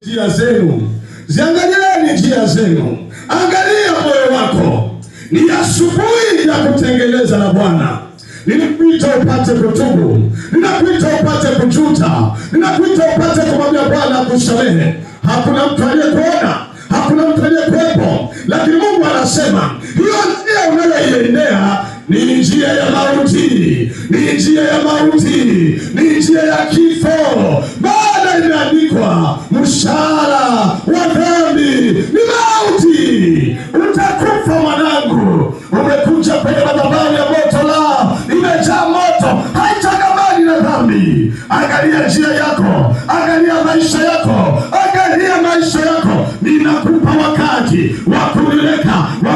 Njia zenu, ziangalieni njia zenu, angalia moyo wako. Ni asubuhi ya kutengeneza na Bwana. Ninakuita upate kutubu, ninakuita upate kujuta, ninakuita upate kumwambia Bwana akusamehe. Hakuna mtu aliyekuona, hakuna mtu aliyekuwepo, lakini Mungu anasema hiyo njia unayoiendea ni njia ya mauti, ni njia ya mauti, ni njia ya kifo. Maana imeandikwa, mshahara wa dhambi ni mauti. Utakufa mwanangu. Umekuja kwenye madhabahu ya moto, la imejaa moto, haitakamani na dhambi. Angalia njia yako, angalia maisha yako, angalia maisha yako. Ninakupa wakati wa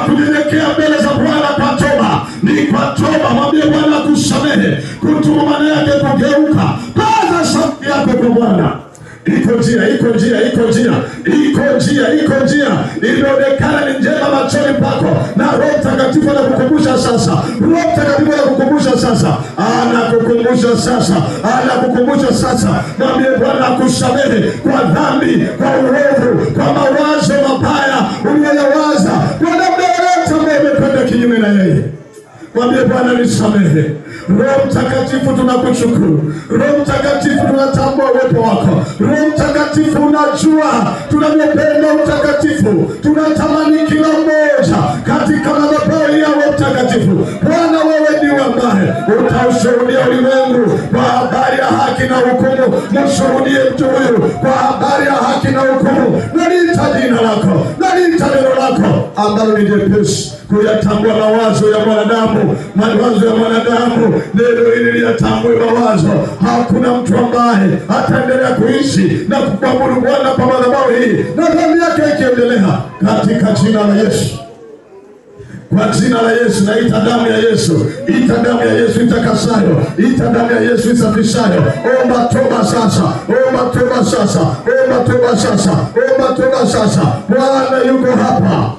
kunyenyekea mbele za Bwana kwa toba. Ni kwa toba, mwambie Bwana kusamehe. Kutubu maana yake kugeuka. Paza sauti yako kwa Bwana. Iko njia inaonekana ni njema machoni pako, na Roho Mtakatifu anakukumbusha sasa. Roho Mtakatifu anakukumbusha sasa, anakukumbusha sasa. Mwambie Bwana akusamehe kwa dhambi, kwa uovu, kwa mawazo mabaya uliyowaza, kwa namna yoyote ambayo umekwenda kinyume na yeye. Mwambie Bwana nisamehe. Roho Mtakatifu tunakushukuru. Roho Mtakatifu tunatambua uwepo wako. Roho Mtakatifu unajua tunavyopenda utakatifu. Tunatamani kila mmoja katika madhabahu ya Roho Mtakatifu. Bwana wewe ndiwe ambaye utaushuhudia ulimwengu kwa habari ya haki na hukumu. Mshuhudie mtu huyu kwa habari ya haki na hukumu. Naliita jina lako, naliita neno lako ambalo ni jepesi kuyatambua mawazo ya mwanadamu, mawazo ya mwanadamu. Neno hili liyatambue mawazo. Hakuna mtu ambaye ataendelea kuishi na kuabudu Bwana kwa madhabahu hii na dhambi yake ikiendelea, katika jina la Yesu. Kwa jina la Yesu, naita damu ya Yesu, ita damu ya Yesu itakasayo, ita damu ya Yesu isafishayo. Omba toba sasa, omba toba sasa, omba toba sasa, omba toba sasa. Bwana yuko hapa.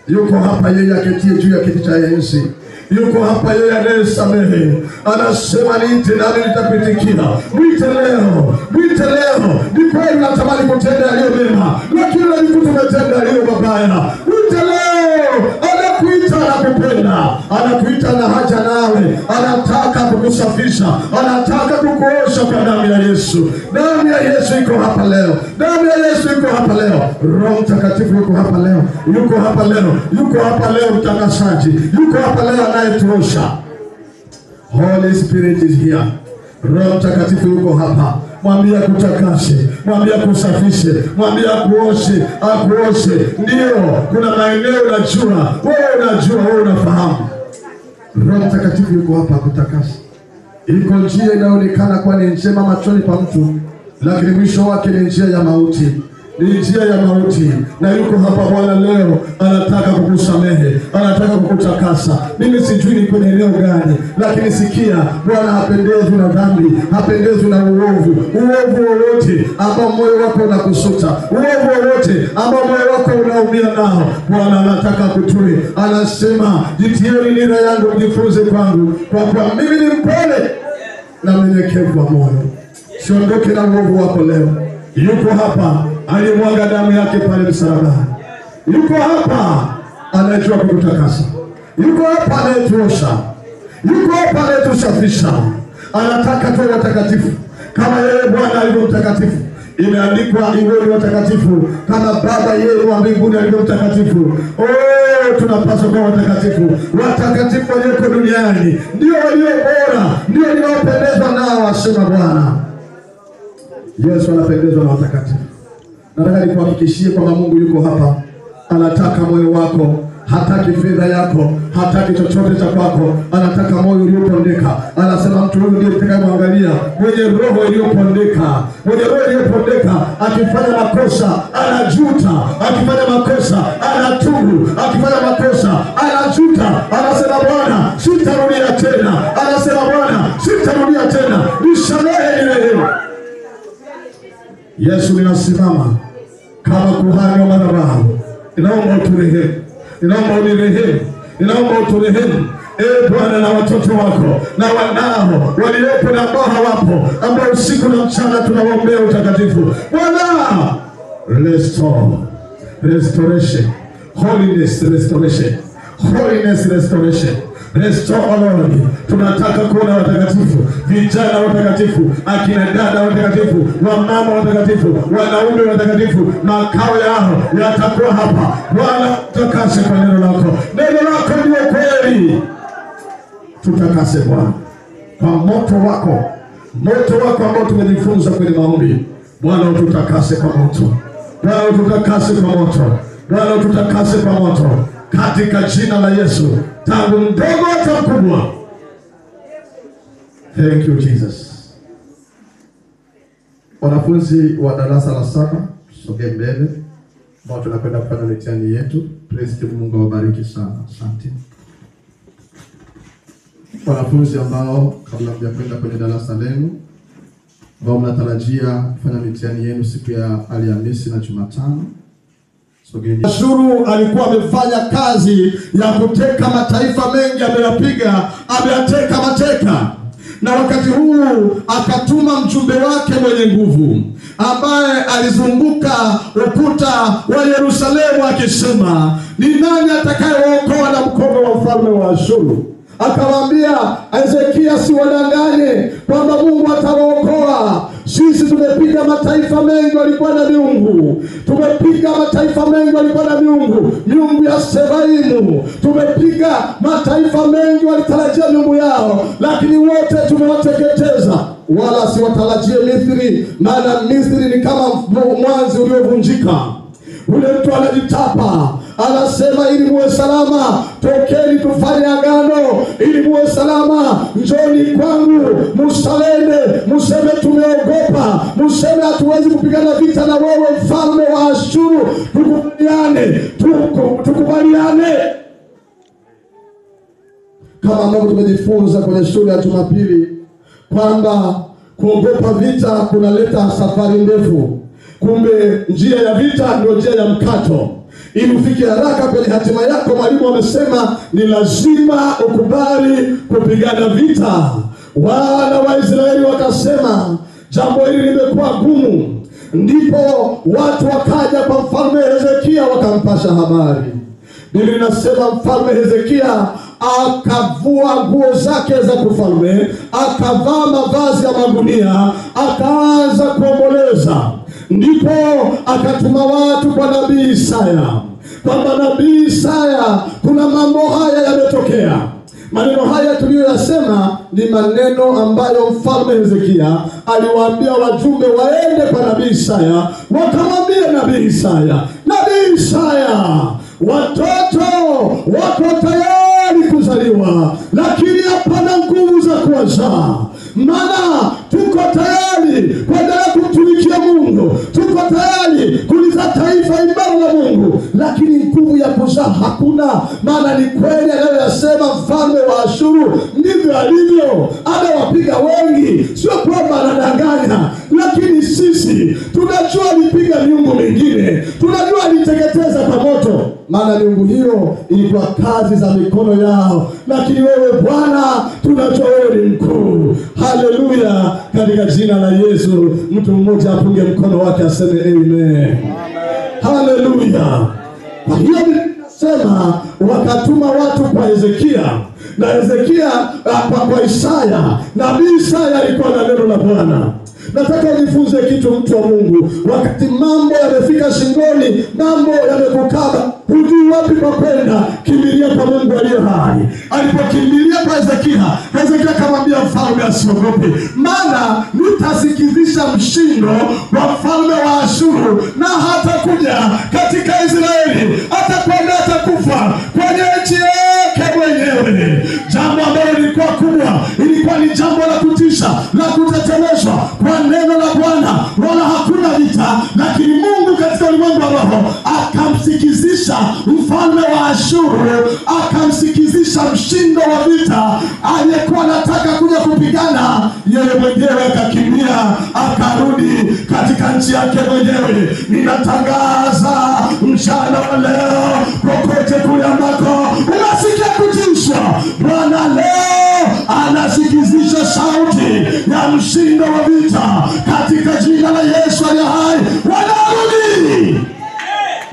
Yuko hapa yeye aketie juu ya kiti cha enzi. Yuko hapa yeye anayesamehe. Anasema niite nami nitapitikia. Mwite leo, mwite leo. Ni kweli natamani kutenda yaliyo mema, lakini unajikuta umetenda yaliyo mabaya. Mwite leo. Anakuita, anakupenda, anakuita na haja nawe. Anataka kukusafisha, anataka kukuosha kwa damu ya Yesu. Damu ya Yesu iko hapa leo. Damu ya Yesu iko hapa leo. Roho Mtakatifu yuko hapa leo. Yuko hapa leo. Yuko hapa leo mtangazaji. Yuko hapa leo anayetuosha. Holy Spirit is here. Roho Mtakatifu yuko hapa. Mwambie kutakashe, mwambie kusafishe, mwambie kuoshe, akuoshe. Ndio, kuna maeneo unajua, wewe unafahamu. Roho Mtakatifu yuko hapa kutakashe. Iko njia inaonekana kuwa ni njema machoni pa mtu, lakini mwisho wake ni njia ya mauti. Ni njia ya mauti. Na yuko hapa Bwana leo, anataka kukusamehe, anataka kukutakasa. Mimi sijui ni kwenye eneo gani, lakini sikia, Bwana hapendezwi na dhambi, hapendezwi na uovu wowote ambao moyo wako unakusuta, uovu wowote ambao moyo wako unaumia nao. Bwana anataka kutue. Anasema, jitieni nira yangu mjifunze kwangu, kwa kuwa mimi ni mpole na mnyenyekevu wa moyo. Siondoke na uovu wako leo. Yuko hapa aliyemwaga damu yake pale msalabani. Yuko hapa anayejua kukutakasa. Yuko hapa anayetuosha. Yuko hapa anayetusafisha. Anataka tuwe watakatifu kama yeye Bwana alivyo mtakatifu. Imeandikwa, iweni watakatifu kama Baba yeye wa mbinguni alivyo mtakatifu. Tunapaswa kuwa watakatifu. Watakatifu walioko duniani ndio walio bora, ndio ninaopendezwa nao, asema Bwana. Yesu anapendezwa na watakatifu. Nataka nikuhakikishie kwamba Mungu yuko hapa. Anataka moyo wako, hataki fedha yako, hataki chochote cha kwako. Anataka moyo uliopondeka. Anasema mtu huyu ndiye nitakayemwangalia, mwenye roho iliyopondeka. Mwenye roho iliyopondeka, akifanya makosa anajuta, akifanya makosa anatubu, akifanya makosa anajuta. Anasema Bwana, sitarudia tena. Anasema Bwana, sitarudia tena. Nisamehe nirehemu. Yesu ninasimama kama kuhani wa madhabahu. Ninaomba uturehemu. Ninaomba unirehemu. Ninaomba uturehemu. Bwana, na watoto wako na wanao waliopo na ambao hawapo, ambao usiku na mchana tunawaombea utakatifu. Bwana, Restore. Restoration. Holiness restoration. Holiness restoration. Restore Lord. Tunataka kuona watakatifu, vijana watakatifu, akina dada watakatifu, wamama watakatifu, wanaume watakatifu. Makao yao yatakuwa hapa. Bwana, tutakase kwa neno lako. Neno lako ndio kweli. Tutakase Bwana kwa moto wako. Moto wako ambao tumejifunza kwenye maombi. Bwana, ututakase kwa moto. Bwana, ututakase kwa moto. Bwana, ututakase kwa moto. Katika jina la Yesu, tangu mdogo hata mkubwa. Thank you Jesus. Wanafunzi wa darasa la 7, sogea mbele. Ambao tunakwenda kufanya mitihani yetu. Praise Mungu awabariki sana. Asante. Wanafunzi ambao kabla mjakwenda kwenye darasa lenu, ambao mnatarajia kufanya mitihani yenu siku ya Alhamisi na Jumatano. Ashuru alikuwa amefanya kazi ya kuteka mataifa mengi, ameyateka mateka. Na wakati huu akatuma mjumbe wake mwenye nguvu, ambaye alizunguka ukuta wa Yerusalemu akisema, ni nani atakayeokoa na mkono wa mfalme wa Ashuru? Akawaambia Hezekia, si wadanganye kwamba Mungu atawaokoa. Sisi tumepiga mataifa mengi walikuwa na miungu. Tumepiga mataifa mengi walikuwa na miungu ya Sefaimu. Tumepiga mataifa mengi walitarajia miungu yao, lakini wote tumewateketeza. Wala siwatarajie Misri, maana Misri ni kama mwanzi uliovunjika. Ule mtu anajitapa, anasema ili muwe salama, tokeni tufanye agano. Ili muwe salama, njoni kwangu, musalende, museme tumeogopa, museme hatuwezi kupigana vita na wewe mfalme wa Ashuru. Tukubaliane. Kama ambavyo tumejifunza kwenye shule ya Jumapili kwamba kuogopa vita kunaleta safari ndefu. Kumbe njia ya vita ndio njia ya mkato. Ili ufike haraka kwenye hatima yako, mwalimu amesema ni lazima ukubali kupigana vita. Wana wa Israeli wakasema jambo hili limekuwa gumu. Ndipo watu wakaja kwa mfalme Hezekia wakampasha habari. Biblia inasema mfalme Hezekia akavua nguo zake za kifalme, akavaa mavazi ya magunia, akaanza kuomboleza. Ndipo akatuma watu kwa nabii Isaya, kwamba nabii Isaya, kuna mambo haya yametokea. Maneno haya tuliyoyasema ni maneno ambayo mfalme Hezekia aliwaambia wajumbe waende kwa nabii Isaya, wakamwambia nabii Isaya, nabii Isaya, watoto wako tayari kuzaliwa, lakini hapana nguvu za kuwazaa. Maana tuko tayari kuendelea kumtumikia Mungu, tuko tayari kuliza taifa imara la Mungu, lakini nguvu ya kuzaa hakuna. Maana ni kweli anayosema mfalme wa Ashuru, ndivyo alivyo, anawapiga wengi. Sio kwamba anadanganya, lakini sisi tunajua alipiga miungu mingine, tunajua aliteketeza kwa moto. Maana miungu hiyo ilikuwa kazi za mikono yao, lakini wewe Bwana tunajua wewe ni mkuu. Haleluya. Katika jina la Yesu, mtu mmoja apunge mkono wake aseme amen. Haleluya. Kwa hiyo sema wakatuma watu kwa Hezekia, na Hezekia kwa Isaya. Nabii Isaya alikuwa na neno la Bwana. Nataka ujifunze kitu, mtu wa Mungu. Wakati mambo yamefika shingoni, mambo yamekukaba, hujui wapi kwa kwenda, kimbilia kwa Mungu aliye hai. Alipokimbilia kwa Hezekia, Hezekia akamwambia mfalme asiogope, maana nitasikizisha mshindo wa mfalme wa Ashuru, na hatakuja katika Israeli, atakwenda atakufa kwenye nchi yake mwenyewe. Jambo ambalo lilikuwa kubwa, ilikuwa ni jambo la kutisha, la kutetemeshwa kwa neno la Bwana. Wala hakuna vita, lakini Mungu katika ulimwengu wa roho akamsikizisha mfalme wa Ashuru, akamsikizisha mshindo wa vita aliyekuwa anataka kuja kupigana. Yeye mwenyewe akakimbia, akarudi katika nchi yake mwenyewe. Ninatangaza mchana wa leo, popote kule ambako unasikia kutishwa, Bwana leo anasikizisha sauti ya mshindo wa vita katika jina la Yesu aliye hai. Wanarudi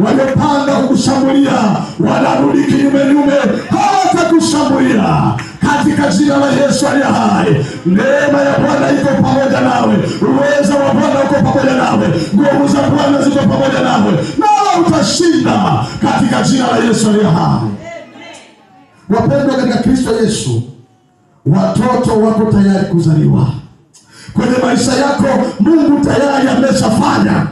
waliopanga kukushambulia wanarudi kinyume, hawatakushambulia katika jina la Yesu aliye hai. Neema ya Bwana iko pamoja nawe, uwezo wa Bwana uko pamoja nawe, nguvu za Bwana ziko pamoja nawe, na utashinda katika jina la Yesu aliye hai. Wapendwa katika Kristo Yesu, watoto wako tayari kuzaliwa kwenye maisha yako. Mungu tayari ameshafanya.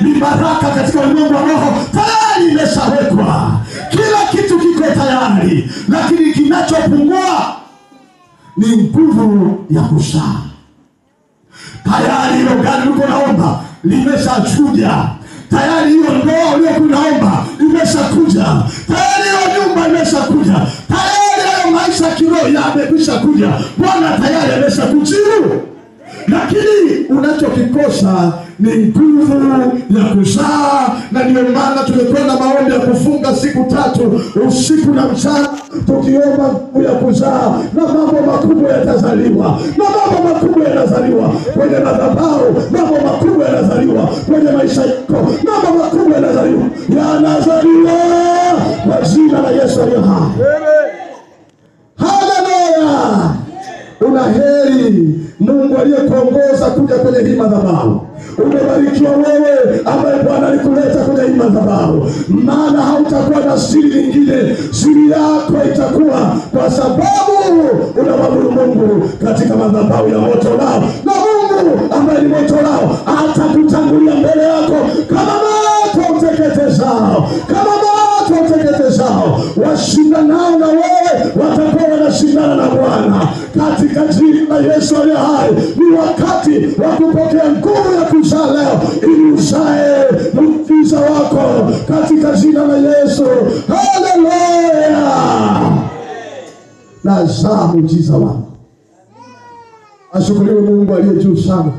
Ni baraka katika ulimwengu wa roho tayari imeshawekwa. Kila kitu kiko tayari, lakini kinachopungua ni nguvu ya kuzaa. Tayari hilo gari uko naomba limeshakuja. Tayari hiyo ndoa uliyokuwa unaomba imeshakuja. Tayari hiyo nyumba imeshakuja. Tayari hayo maisha kiroho yamekwisha kuja. Bwana tayari ameshakujibu. Lakini unachokikosa ni nguvu ya kuzaa. Na ndio maana tumekwenda maombi ya kufunga siku 3 usiku na mchana, tukiomba nguvu ya kuzaa, na mambo makubwa yatazaliwa. Na mambo makubwa yanazaliwa kwenye madhabahu, mambo makubwa yanazaliwa kwenye maisha yako, mambo makubwa yanazaliwa kwa jina la Yesu aliye hai. Haleluya! Unaheri Mungu aliyekuongoza kuja kwenye hii madhabahu. Umebarikiwa wewe ambaye Bwana alikuleta kwenye hii madhabahu, maana hautakuwa na siri nyingine. Siri yako itakuwa kwa sababu unamwabudu Mungu katika madhabahu ya moto lao, na Mungu ambaye ni moto lao atakutangulia mbele yako kama moto uteketezao, kama moto uteketezao. Washindanao na wewe watakuwa wanashindana na Bwana katika jina la Yesu aliye hai. Ni wakati wa kupokea nguvu ya kuzaa leo, ili uzae muujiza wako katika jina la Yesu. Haleluya! Na zaa muujiza wako. Ashukuriwe Mungu aliye juu sana,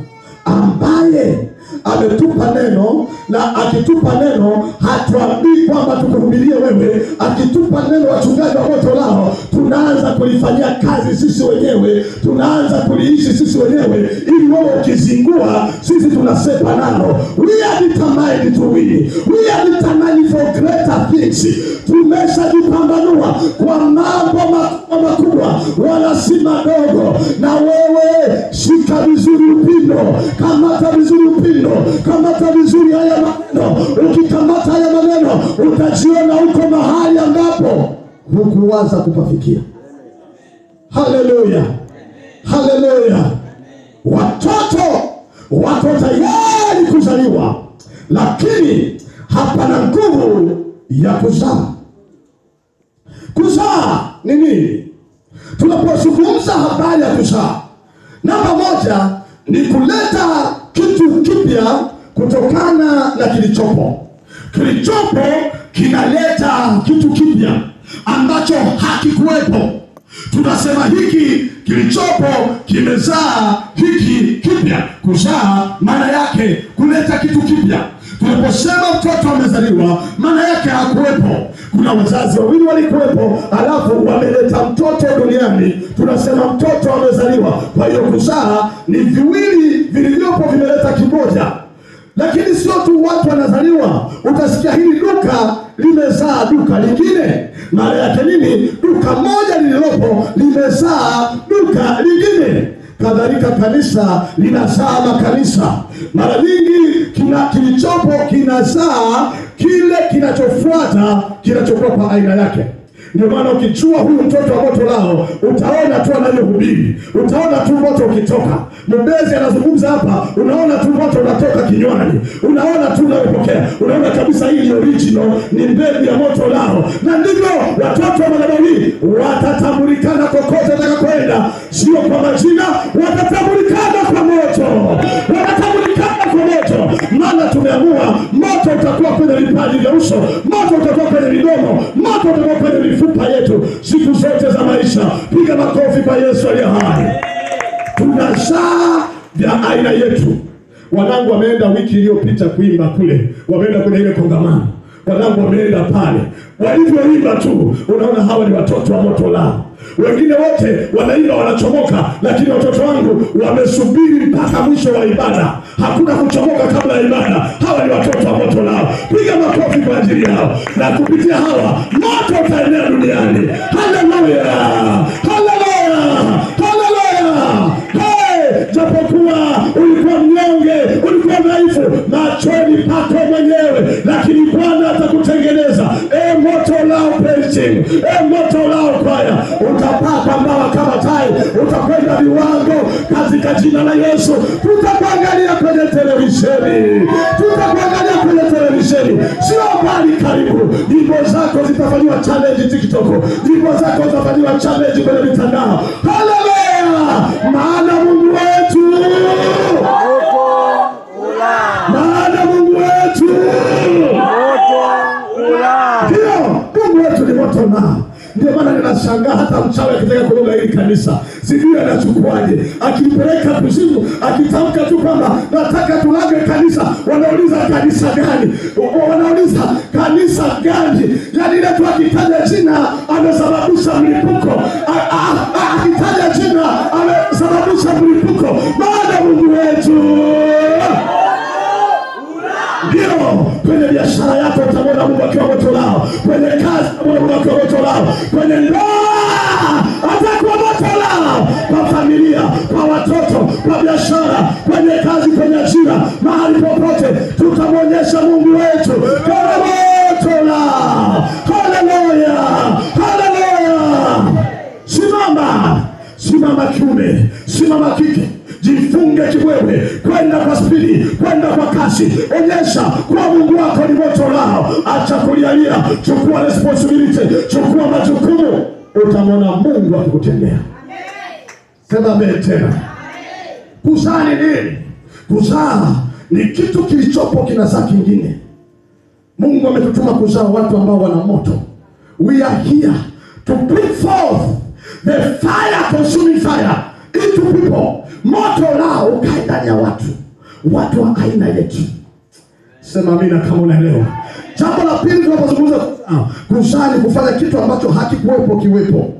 ambaye ametupa neno. Na akitupa neno hatuambii kwamba tukuhubirie wewe. Akitupa neno wachungaji wa moto lao, tunaanza kulifanyia kazi sisi wenyewe, tunaanza kuliishi sisi wenyewe, ili wewe ukizingua sisi tunasepa nalo. We are determined to win. We are determined for greater things. Tumeshajipambanua kwa mambo makubwa wala si madogo. Na wewe shika vizuri upindo, kamata vizuri upindo, kamata vizuri haya maneno. Ukikamata haya maneno utajiona uko mahali ambapo hukuwaza kupafikia. Haleluya, haleluya. Watoto wako tayari kuzaliwa, lakini hapana nguvu ya kuzaa. Kuzaa ni nini? Tunapozungumza habari ya kuzaa, namba moja ni kuleta kitu kipya kutokana na kilichopo. Kilichopo kinaleta kitu kipya ambacho hakikuwepo. Tunasema hiki kilichopo kimezaa hiki kipya. Kuzaa maana yake kuleta kitu kipya. Tunaposema mtoto amezaliwa, maana yake hakuwepo. Kuna wazazi wawili walikuwepo, alafu wameleta mtoto duniani. Tunasema mtoto amezaliwa. Kwa hiyo kuzaa ni viwili vilivyopo vimeleta kimoja. Lakini sio tu watu wanazaliwa. Utasikia hili duka limezaa duka lingine. Maana yake nini? Duka moja lililopo limezaa duka lingine. Kadhalika kanisa linazaa makanisa. Mara nyingi kilichopo kinazaa kile kinachofuata kinachokuwa kwa aina yake. Ndio maana ukijua huyu mtoto wa moto lao, utaona tu anayohubiri, utaona tu moto ukitoka. Mbezi anazungumza hapa, unaona tu moto unatoka kinywani, unaona tu unayopokea, unaona kabisa hii ni original, ni mbegu ya moto lao. Na ndivyo watoto wa madhabahuni watatambulikana kokote watakapoenda, sio kwa majina, watatambulikana kwa moto, watatambulikana kwa moto. Maana tumeamua moto utakuwa kwenye vipaji vya uso, moto utakuwa kwenye midomo, moto utakuwa kwenye mifupa yetu siku zote za maisha. Piga makofi kwa Yesu aliye hai. Tunazaa vya aina yetu. Wanangu wameenda wiki iliyopita kuimba kule, wameenda kwenye ile kongamano. Wanangu wameenda pale, walivyoimba tu unaona hawa ni watoto wa moto lao. Wengine wote wanaimba wanachomoka, lakini watoto wangu wamesubiri mpaka mwisho wa ibada. Hakuna kuchomoka kabla ya ibada. Hawa ni watoto wa moto lao. Piga makofi kwa ajili yao, na kupitia hawa moto utaenea duniani. Haleluya, haleluya, haleluya. Japokuwa ulikuwa mnyonge, ulikuwa dhaifu machoni pako mwenyewe, lakini Bwana atakutengeneza. Moto lao preaching, moto lao kwaya, utapaka mbawa kama tai, utakwenda viwango katika jina la Yesu. Tutakuangalia kwenye televisheni, tutakuangalia kwenye televisheni, sio mbali karibu. Nyimbo zako zitafanywa challenge TikTok, nyimbo zako zitafanywa challenge kwenye mitandao. Haleluya, maana Mungu wetu, maana Mungu wetu ndio Mungu wetu ni moto nao. Ndio maana ninashangaa hata mchawi akitaka kuloga hili kanisa, sijui anachukuaje. Akipeleka kuzimu, akitamka tu kwamba nataka tulage kanisa, wanauliza kanisa gani? Wanauliza kanisa gani? Yaani ile tu akitaja jina amesababisha mlipuko. Akitaja jina amesababisha mlipuko. Maana Mungu wetu ndio. Kwenye biashara yako utamwona Mungu akiwa moto lao, kwenye kazi utamwona Mungu akiwa moto lao, kwenye ndoa atakuwa moto lao, kwa familia, kwa watoto, kwa biashara, kwenye kazi, kwenye ajira, mahali popote tutamwonyesha Mungu wetu kama moto lao. Haleluya, haleluya. Simama, simama kiume, simama kike, jifunge kibwewe, kwenda kwa spidi, kwenda kwa kasi. Onyesha kwa Mungu wako ni moto lao. Acha kulialia, chukua responsibility, chukua majukumu, utamwona Mungu akikutendea. Sema amen tena. Kuzaa ni nini? Kuzaa ni kitu kilichopo kinazaa kingine. Mungu ametutuma kuzaa watu ambao wana moto. We are here to bring forth the fire, consuming fire into people. Moto lao ukae ndani ya watu wa aina yetu. Sema amina kama unaelewa. Jambo la pili tunapozungumza kuzaa ni kufanya kitu ambacho hakikuwepo kiwepo.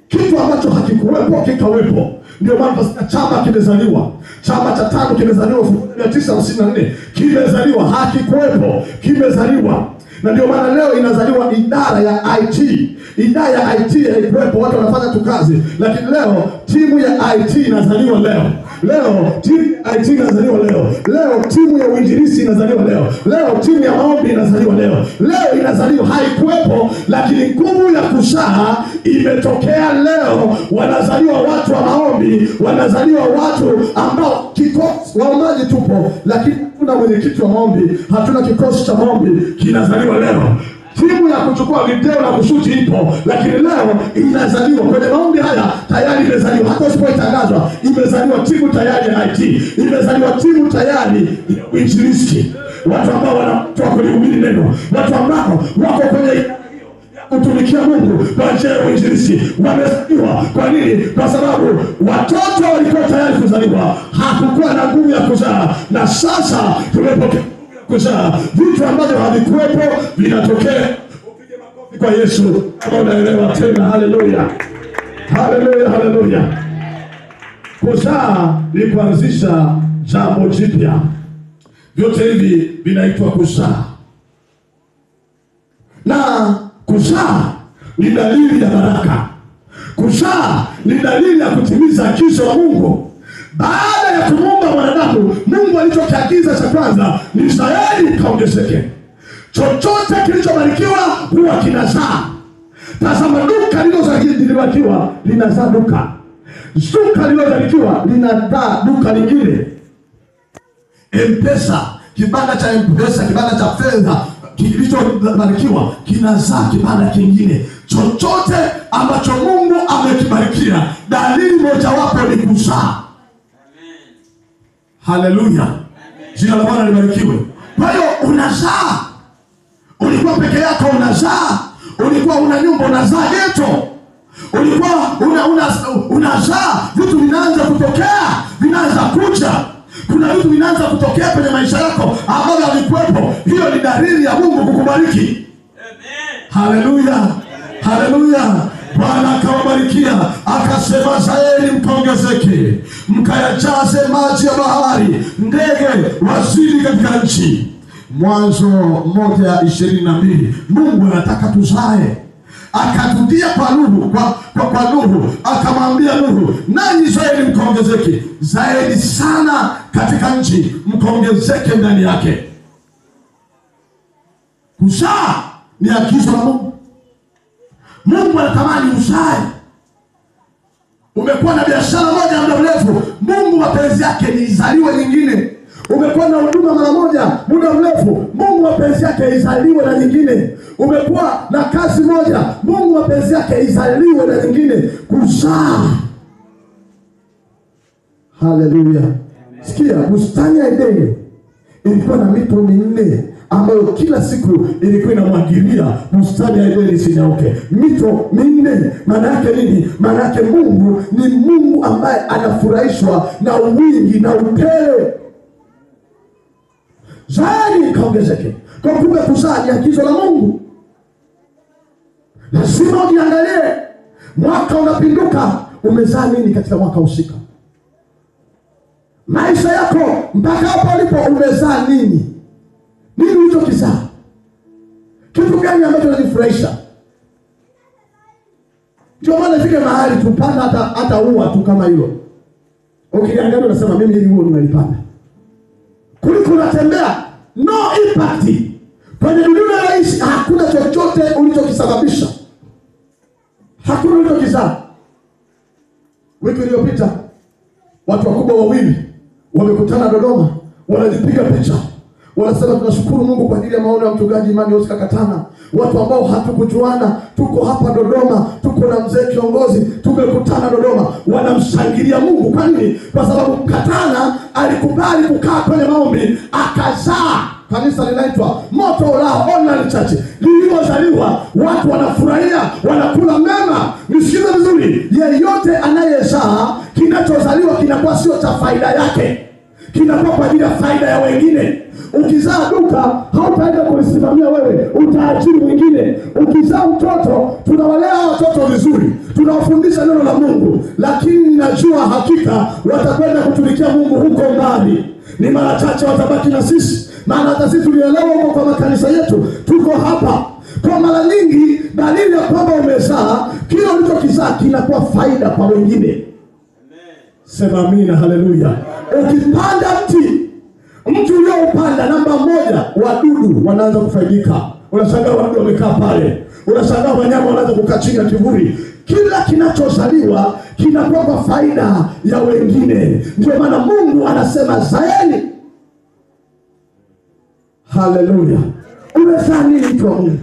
Kitu ambacho hakikuwepo kikawepo. Ndio maana chama kimezaliwa. Chama cha TANU kimezaliwa 1954. Kimezaliwa, hakikuwepo, kimezaliwa. Na ndio maana leo inazaliwa idara ya IT. Idara ya IT haikuwepo, watu wanafanya tu kazi. Lakini leo timu ya IT inazaliwa leo. Leo timu ya IT inazaliwa leo. Leo timu ya uinjilisti inazaliwa leo. Leo timu ya maombi inazaliwa leo. Leo inazaliwa, haikuwepo, lakini nguvu ya kuzaa imetokea leo. Wanazaliwa watu wa maombi, wanazaliwa watu ambao kikosi waombaji tupo, lakini kuna mwenyekiti wa maombi, hatuna kikosi cha maombi, kinazaliwa leo. Timu ya kuchukua video na kushuti ipo, lakini leo inazaliwa kwenye maombi haya, tayari imezaliwa. Hata usipoitangazwa, imezaliwa timu tayari ya IT, imezaliwa timu tayari ya uinjilisti, watu ambao wanatoa kulihubiri neno, watu ambao wako kwenye kutumikia Mungu kwa njia ya uinjilisti. Wamezaliwa. Kwa nini? Kwa sababu watoto walikuwa tayari kuzaliwa, hakukuwa na nguvu ya kuzaa. Na sasa tumepokea kuzaa. Vitu ambavyo havikuwepo vinatokea. Upige makofi kwa Yesu kama unaelewa tena. Haleluya, haleluya, haleluya. Kuzaa ni kuanzisha jambo jipya. Vyote hivi vinaitwa kuzaa. Na kuzaa ni dalili ya baraka. Kuzaa ni dalili ya kutimiza agizo la Mungu. Baada ya kumuumba mwanadamu, Mungu alichokiagiza cha kwanza ni zaidi kaongezeke. Chochote kilichobarikiwa huwa kinazaa. Tazama, duka lililobarikiwa linazaa duka. Duka lililobarikiwa linazaa duka lingine. M-Pesa, kibanda cha M-Pesa, kibanda cha fedha kilichobarikiwa kinazaa kibanda kingine. Chochote ambacho Mungu amekibarikia, dalili mojawapo ni kuzaa. Haleluya. Jina la Bwana libarikiwe. Kwa hiyo unazaa. Ulikuwa peke yako unazaa. Ulikuwa una nyumba unazaa geto. Ulikuwa unazaa. Vitu vinaanza kutokea, vinaanza kuja. Kuna vitu vinaanza kutokea kwenye maisha yako ambavyo havikuwepo. Hiyo ni dalili ya Mungu kukubariki. Amen. Haleluya. Haleluya. Bwana akawabarikia, akasema zaeni mkaongezeke, mkayajaze maji ya bahari, ndege wazidi katika nchi. Mwanzo 1:22. Mungu anataka tuzae. Akatutia kwa Nuhu, kwa Nuhu, akamwambia Nuhu, nanyi zaeni mkaongezeke, zaeni sana katika nchi, mkaongezeke ndani yake. Kuzaa ni agizo la Mungu. Mungu anatamani uzae. Umekuwa na biashara moja muda mrefu, Mungu mapenzi yake ni izaliwe nyingine. Umekuwa na huduma mara moja muda mrefu, Mungu mapenzi yake izaliwe na nyingine. Umekuwa na kazi moja, Mungu mapenzi yake izaliwe na nyingine. Kuzaa. Haleluya. Sikia, bustani ya Edeni ilikuwa na mito minne ambayo kila siku ilikuwa inamwagilia bustani ya Edeni isinyauke. Mito minne. Maana yake nini? Maana yake Mungu ni Mungu ambaye anafurahishwa na wingi na upele. Zaeni kaongezeke. Kwa kumbe kuzaa ni agizo la Mungu. Lazima ujiangalie. Mwaka unapinduka, umezaa nini katika mwaka husika? Maisha yako mpaka hapo ulipo umezaa nini? Nini ulichokizaa? Kitu gani ambacho kinafurahisha? Ndio maana ifike mahali tupanda hata ua tu kama hilo. Ukiangalia unasema mimi hili huo nimelipanda. Kuliko unatembea no impact. Kwenye dunia unaishi hakuna chochote ulichokisababisha. Hakuna ulichokizaa. Wiki iliyopita watu wakubwa wawili wamekutana Dodoma, wanajipiga picha. Wanasema tunashukuru Mungu kwa ajili ya maono ya mchungaji Imani Oscar Katana. Watu ambao hatukujuana, tuko hapa Dodoma, tuko na mzee kiongozi, tumekutana Dodoma, wanamshangilia Mungu. Kwa nini? Kwa sababu Katana alikubali kukaa kwenye maombi, akazaa. Kanisa linaitwa Moto Ulao Online Church. Lililozaliwa watu wanafurahia, wanakula mema. Nisikize vizuri, yeyote anayezaa, kinachozaliwa kinakuwa sio cha faida yake, kinakuwa kwa ajili ya faida ya wengine. Ukizaa duka, hautaenda kulisimamia wewe, utaajiri mwingine. Ukizaa mtoto, tunawalea watoto vizuri, tunawafundisha neno la Mungu, lakini najua hakika watakwenda kutumikia Mungu huko mbali. Ni mara chache watabaki na sisi, maana hata sisi tulielewa huko kwa makanisa yetu, tuko hapa. Kwa mara nyingi dalili ya kwamba umezaa, kile ulichokizaa kinakuwa faida kwa wengine. Amen. Sema amina, haleluya. Ukipanda mti ulioupanda, namba moja, wadudu wanaanza kufaidika. Unashangaa wadudu wamekaa pale. Unashangaa wanyama wanaanza kukaa chini ya kivuli. Kila kinachozaliwa kinakuwa kwa faida ya wengine. Ndio maana Mungu anasema zaeni. Haleluya. Umezaa nini mtu wa Mungu?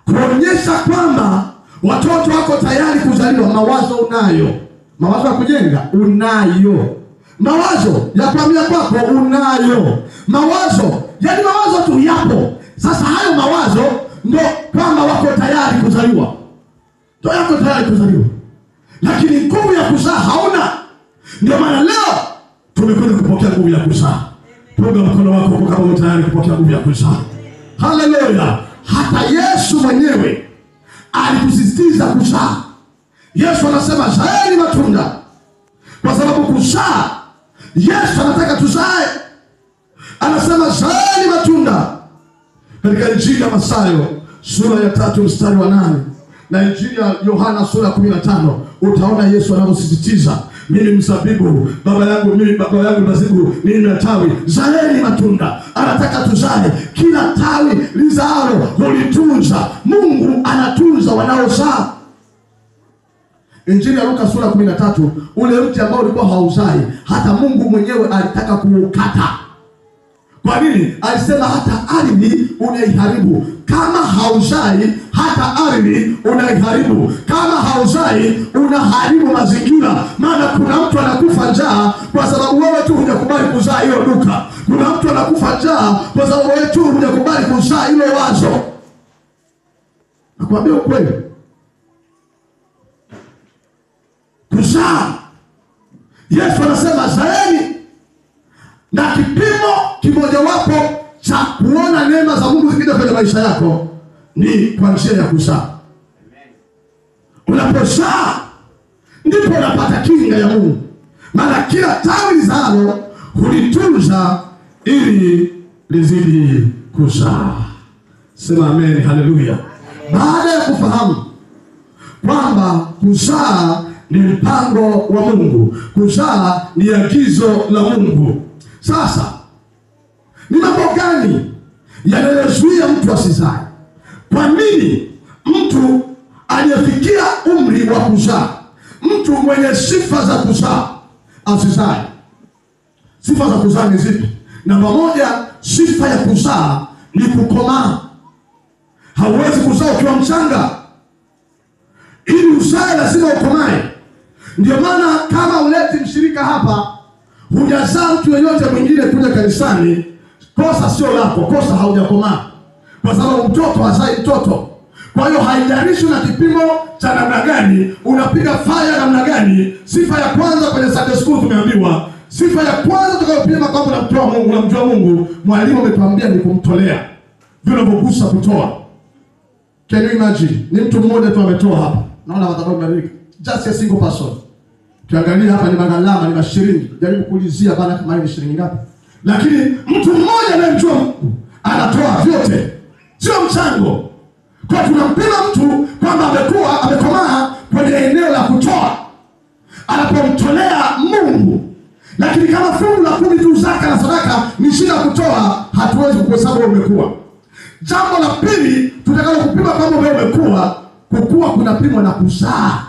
Kuonyesha kwamba watoto wako tayari kuzaliwa. Mawazo unayo. Mawazo ya kujenga unayo. Mawazo ya kuhamia kwako unayo. Mawazo, yani mawazo tu yapo. Sasa hayo mawazo ndio kwamba wako tayari kuzaliwa. Ndio yako tayari kuzaliwa. Lakini nguvu ya kuzaa hauna. Ndio maana leo tumekuja kupokea nguvu ya kuzaa. Punga mkono wako kama uko tayari kupokea nguvu ya kuzaa. Haleluya. Hata Yesu mwenyewe alikusisitiza kuzaa. Yesu anasema zaeni matunda. Kwa sababu kuzaa, Yesu anataka tuzae. Anasema zaeni matunda. Katika Injili ya Mathayo sura ya 3 mstari wa 8 na Injili ya Yohana sura ya 15 utaona Yesu anavyosisitiza, mimi mzabibu, baba yangu mzabibu, mimi matawi, zaeni matunda. Anataka tuzae. Kila tawi lizaalo hulitunza. Mungu anatunza wanaozaa. Injili ya Luka sura 13, ule mti ambao ulikuwa hauzai, hata Mungu mwenyewe alitaka kuukata. Kwa nini? Alisema hata ardhi unaiharibu. Kama hauzai, hata ardhi unaiharibu. Kama hauzai, unaharibu mazingira. Maana kuna mtu anakufa njaa kwa sababu wewe tu hujakubali kuzaa hiyo duka. Kuna mtu anakufa njaa kwa sababu wewe tu hujakubali kuzaa hilo wazo. Nakwambia ukweli. Kuzaa. Yesu anasema zaeni. Na kipimo kimojawapo cha kuona neema za Mungu zikija kwenye maisha yako ni kwa njia ya kuzaa. Unapozaa ndipo unapata kinga ya Mungu. Maana kila tawi lizalo hulitunza ili lizidi kuzaa. Sema amen, haleluya. Baada ya kufahamu kwamba kuzaa ni mpango wa Mungu, kuzaa ni agizo la Mungu, sasa ni mambo gani yanayozuia mtu asizae? Kwa nini mtu aliyefikia umri wa kuzaa, mtu mwenye sifa za kuzaa, asizae? Sifa za kuzaa ni zipi? Namba moja, sifa ya kuzaa ni kukomaa. Hauwezi kuzaa ukiwa mchanga. Ili uzae lazima ukomae. Ndio maana kama uleti mshirika hapa, hujazaa mtu yeyote mwingine kuja kanisani, kosa sio lako, kosa haujakomaa. Kwa sababu mtoto hazai mtoto. Kwa hiyo haijalishi na kipimo cha namna gani, unapiga fire namna gani. Sifa ya kwanza kwenye Sunday school tumeambiwa, sifa ya kwanza tukayopima kwamba unamtoa Mungu, unamjua Mungu, mwalimu ametuambia ni kumtolea. Vile unavyogusa kutoa. Can you imagine? Ni mtu mmoja tu ametoa hapa. Naona madhabahu yameandika just a single person. Kiangalia hapa ni magalama, ni mashilingi. Jaribu kuulizia bana kama ni shilingi ngapi. Lakini mtu mmoja anayemjua Mungu anatoa vyote. Sio mchango. Kwa tunampima mtu kwamba amekuwa amekomaa kwenye eneo la kutoa anapomtolea Mungu. Lakini kama fungu la 10 tu, zaka na sadaka ni shida kutoa, hatuwezi kuhesabu umekuwa. Jambo la pili tutakalo kupima kama wewe umekuwa, kukua kunapimwa na kuzaa.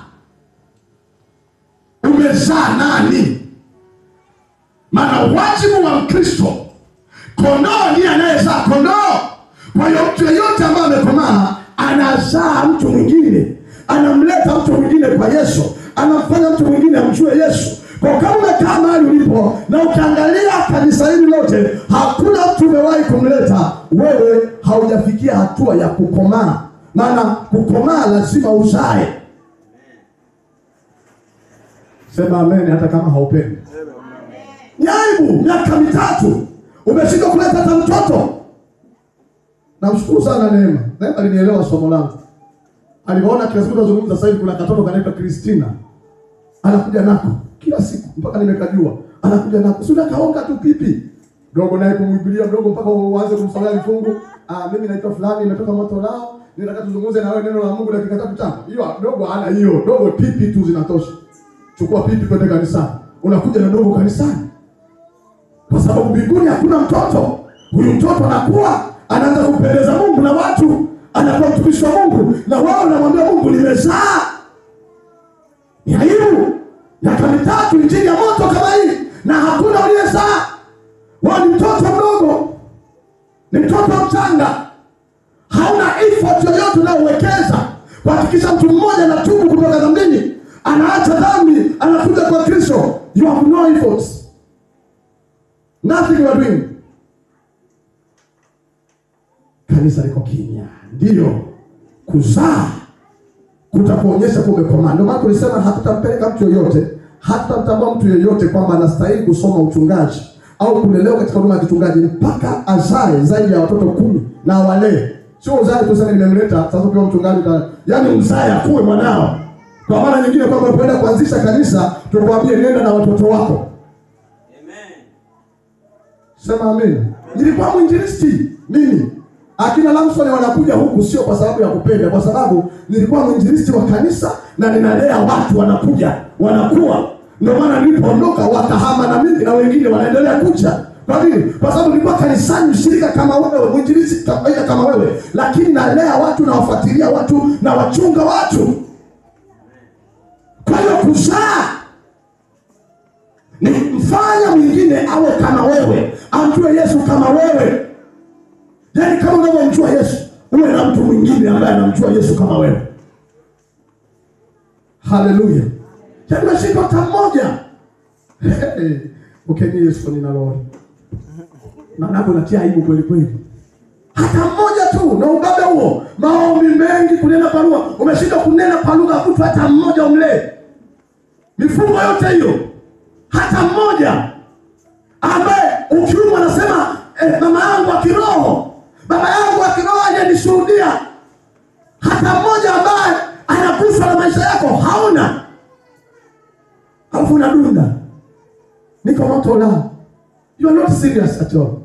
Umezaa nani? Maana wajibu wa Mkristo, kondoo ndiye anayezaa kondoo. Kwa hiyo mtu yeyote ambaye amekomaa anazaa mtu mwingine, anamleta mtu mwingine kwa Yesu, anamfanya mtu mwingine amjue Yesu. Kwa kama umekaa mahali ulipo na ukiangalia kanisa hili lote, hakuna mtu umewahi kumleta, wewe haujafikia hatua ya kukomaa. Maana kukomaa lazima uzae. Sema amen hata kama haupendi. Ni aibu, miaka 3 umeshindwa kuleta hata mtoto. Namshukuru sana Neema. Neema alinielewa somo langu. Aliona kila siku tunazungumza sasa hivi kuna katoto kanaitwa Christina. Anakuja nako kila siku mpaka nimekajua. Anakuja nako. Sio kaonga tu pipi. Dogo naye kumhubiria mdogo mpaka uanze kumsomea vifungu. Mimi naitwa fulani, nimetoka moto lao. Ninataka tuzungumze na wewe neno la Mungu dakika 3. Hiyo dogo hana hiyo. Dogo pipi tu zinatosha. Chukua pipi kwenda kanisani. Unakuja na dogo kanisani. Kwa sababu mbinguni hakuna mtoto. Huyu mtoto anakuwa anaanza kupendeza Mungu na watu, anakuwa mtumishi wa Mungu na wao wanamwambia Mungu nimezaa. Ni aibu. Miaka 3 injili ya moto kama hii na hakuna aliyezaa. Wao ni mtoto mdogo. Ni mtoto mchanga. Hauna effort yoyote unaowekeza kuhakikisha mtu mmoja anatubu kutoka dhambini, anaacha dhambi, anakuja kwa Kristo. You have no efforts. Nothing you are doing. Kanisa liko kimya. Ndio kuzaa kutakuonyesha kwa umekomaa. Ndio maana tulisema hatutampeleka mtu yoyote, hatutamtambua mtu yoyote kwamba anastahili kusoma uchungaji au kulelewa katika huduma ya kichungaji mpaka azae zaidi ya watoto 10 na walee. Sio uzae tu sasa nimemleta sasa kwa mchungaji, yaani mzae akue mwanao. Kwa maana nyingine kwamba unapoenda kuanzisha kanisa tukwambie nenda na watoto wako. Amen. Sema amen. Nilikuwa mwinjilisti mimi. Akina Lamson wanakuja huku sio kwa sababu ya kupenda, kwa sababu nilikuwa mwinjilisti wa kanisa na ninalea watu wanakuja, wanakuwa. Ndio maana nilipoondoka wakahama na mimi na wengine wanaendelea kuja. Kwa nini? Kwa sababu nilikuwa kanisani mshirika kama wewe, mwinjilisti kama wewe, lakini nalea watu na wafuatilia watu na wachunga watu. Kwa hiyo kuzaa ni mfanya mwingine awe kama wewe, amjue Yesu kama wewe. Yaani kama unavyomjua Yesu, uwe na mtu mwingine ambaye anamjua Yesu kama wewe. Haleluya. Yaani mashiko mmoja. Okay, Yesu ni Lord. Na napo natia aibu kweli kweli. Hata mmoja tu na ubabe huo. Maombi mengi, kunena kwa lugha. Umeshindwa kunena kwa lugha mtu hata mmoja umlee. Mifungo yote hiyo. Hata mmoja ambaye ukiumwa anasema mama yangu wa kiroho, baba yangu wa kiroho hajanishuhudia. Hata mmoja ambaye anakufa na maisha yako hauna. Alafu unadunda. Niko moto la. You are not serious at all.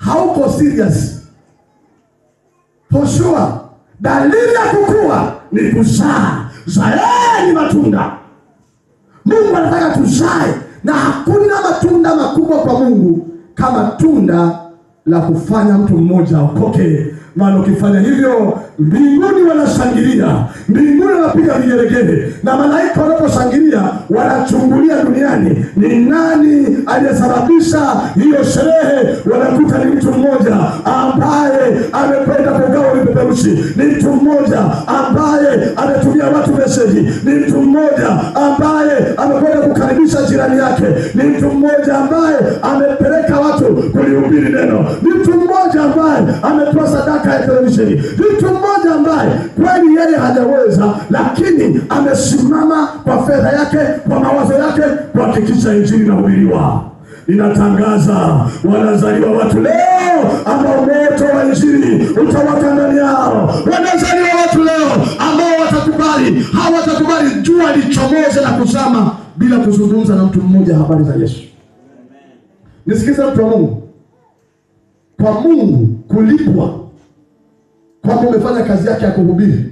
hauko serious. For sure, dalili ya kukua ni kuzaa. Zaeni matunda. Mungu anataka tuzae, na hakuna matunda makubwa kwa Mungu kama tunda la kufanya mtu mmoja aokoke. Maana ukifanya hivyo, mbinguni wanashangilia, mbinguni wanapiga vigelegele, na malaika wanaposhangilia wanachungulia duniani ni nani aliyesababisha hiyo sherehe. Wanakuta ni mtu mmoja ambaye amekwenda kugawa vipeperushi, ni mtu mmoja ambaye ametumia watu meseji, ni mtu mmoja ambaye amekwenda kukaribisha jirani yake, ni mtu mmoja ambaye amepeleka watu kulihubiri neno, ni mtu mmoja ambaye ametoa sadaka ya televisheni, ni mtu mmoja ambaye kweli yeye hajaweza, lakini amesimama kwa fedha yake, kwa mawazo yake, kuhakikisha injili inahubiriwa. Inatangaza wanazaliwa watu leo ambao moto wa injili utawaka ndani yao. Wanazaliwa watu leo ambao watakubali, hawatakubali jua lichomoze na kuzama bila kuzungumza na mtu mmoja habari za Yesu. Nisikize mtu wa Mungu. Kwa Mungu kulipwa kwamba umefanya kazi yake ya kuhubiri,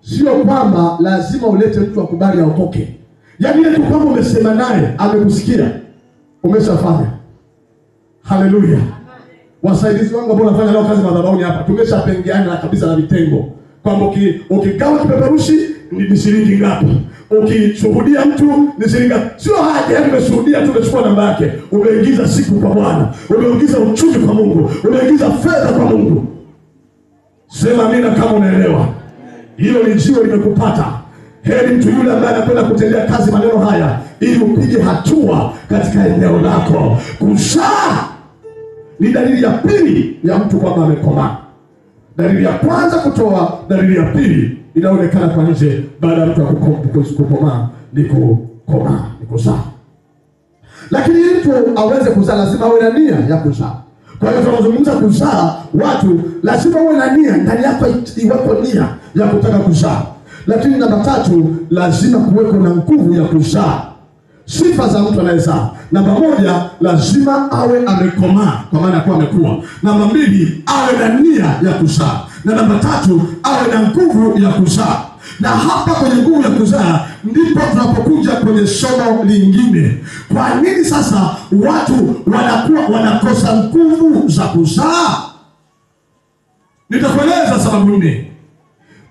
sio kwamba lazima ulete mtu akubali aokoke. Yaani ile tu kwamba umesema naye amekusikia, umeshafanya. Haleluya. Wasaidizi wangu ambao wanafanya leo kazi madhabahuni hapa, tumeshapengeana kabisa na vitengo. Kwamba ukigawa kipeperushi ni shilingi ngapi? Ukishuhudia mtu ni shilingi ngapi? Sio haja yani umeshuhudia tu umechukua namba yake, umeingiza siku kwa Bwana, umeingiza uchumi kwa Mungu, umeingiza fedha kwa Mungu. Sema amina kama unaelewa. Hilo ni jiwe limekupata. Heri mtu yule ambaye anakwenda kutendea kazi maneno haya ili upige hatua katika eneo lako. Kuzaa ni dalili ya pili ya mtu kwamba amekomaa. Dalili ya kwanza kutoa, dalili ya pili inaonekana kwa nje baada ya mtu kukomaa ni kukomaa, ni kuzaa. Lakini mtu aweze kuzaa lazima awe na nia ya kuzaa. Kwa hiyo tunazungumza kuzaa, watu lazima uwe na nia, ndani yako iwepo nia ya kutaka kuzaa. Lakini namba tatu, lazima kuweko na nguvu ya kuzaa. Sifa za mtu anayezaa: namba moja, lazima awe amekomaa, kwa maana kuwa amekuwa. Namba mbili, awe na nia ya kuzaa, na namba tatu, awe na nguvu ya kuzaa. Na hapa kwenye nguvu ya kuzaa ndipo tunapokuja kwenye somo lingine. Kwa nini sasa watu wanakosa nguvu za kuzaa? Nitakueleza sababu nne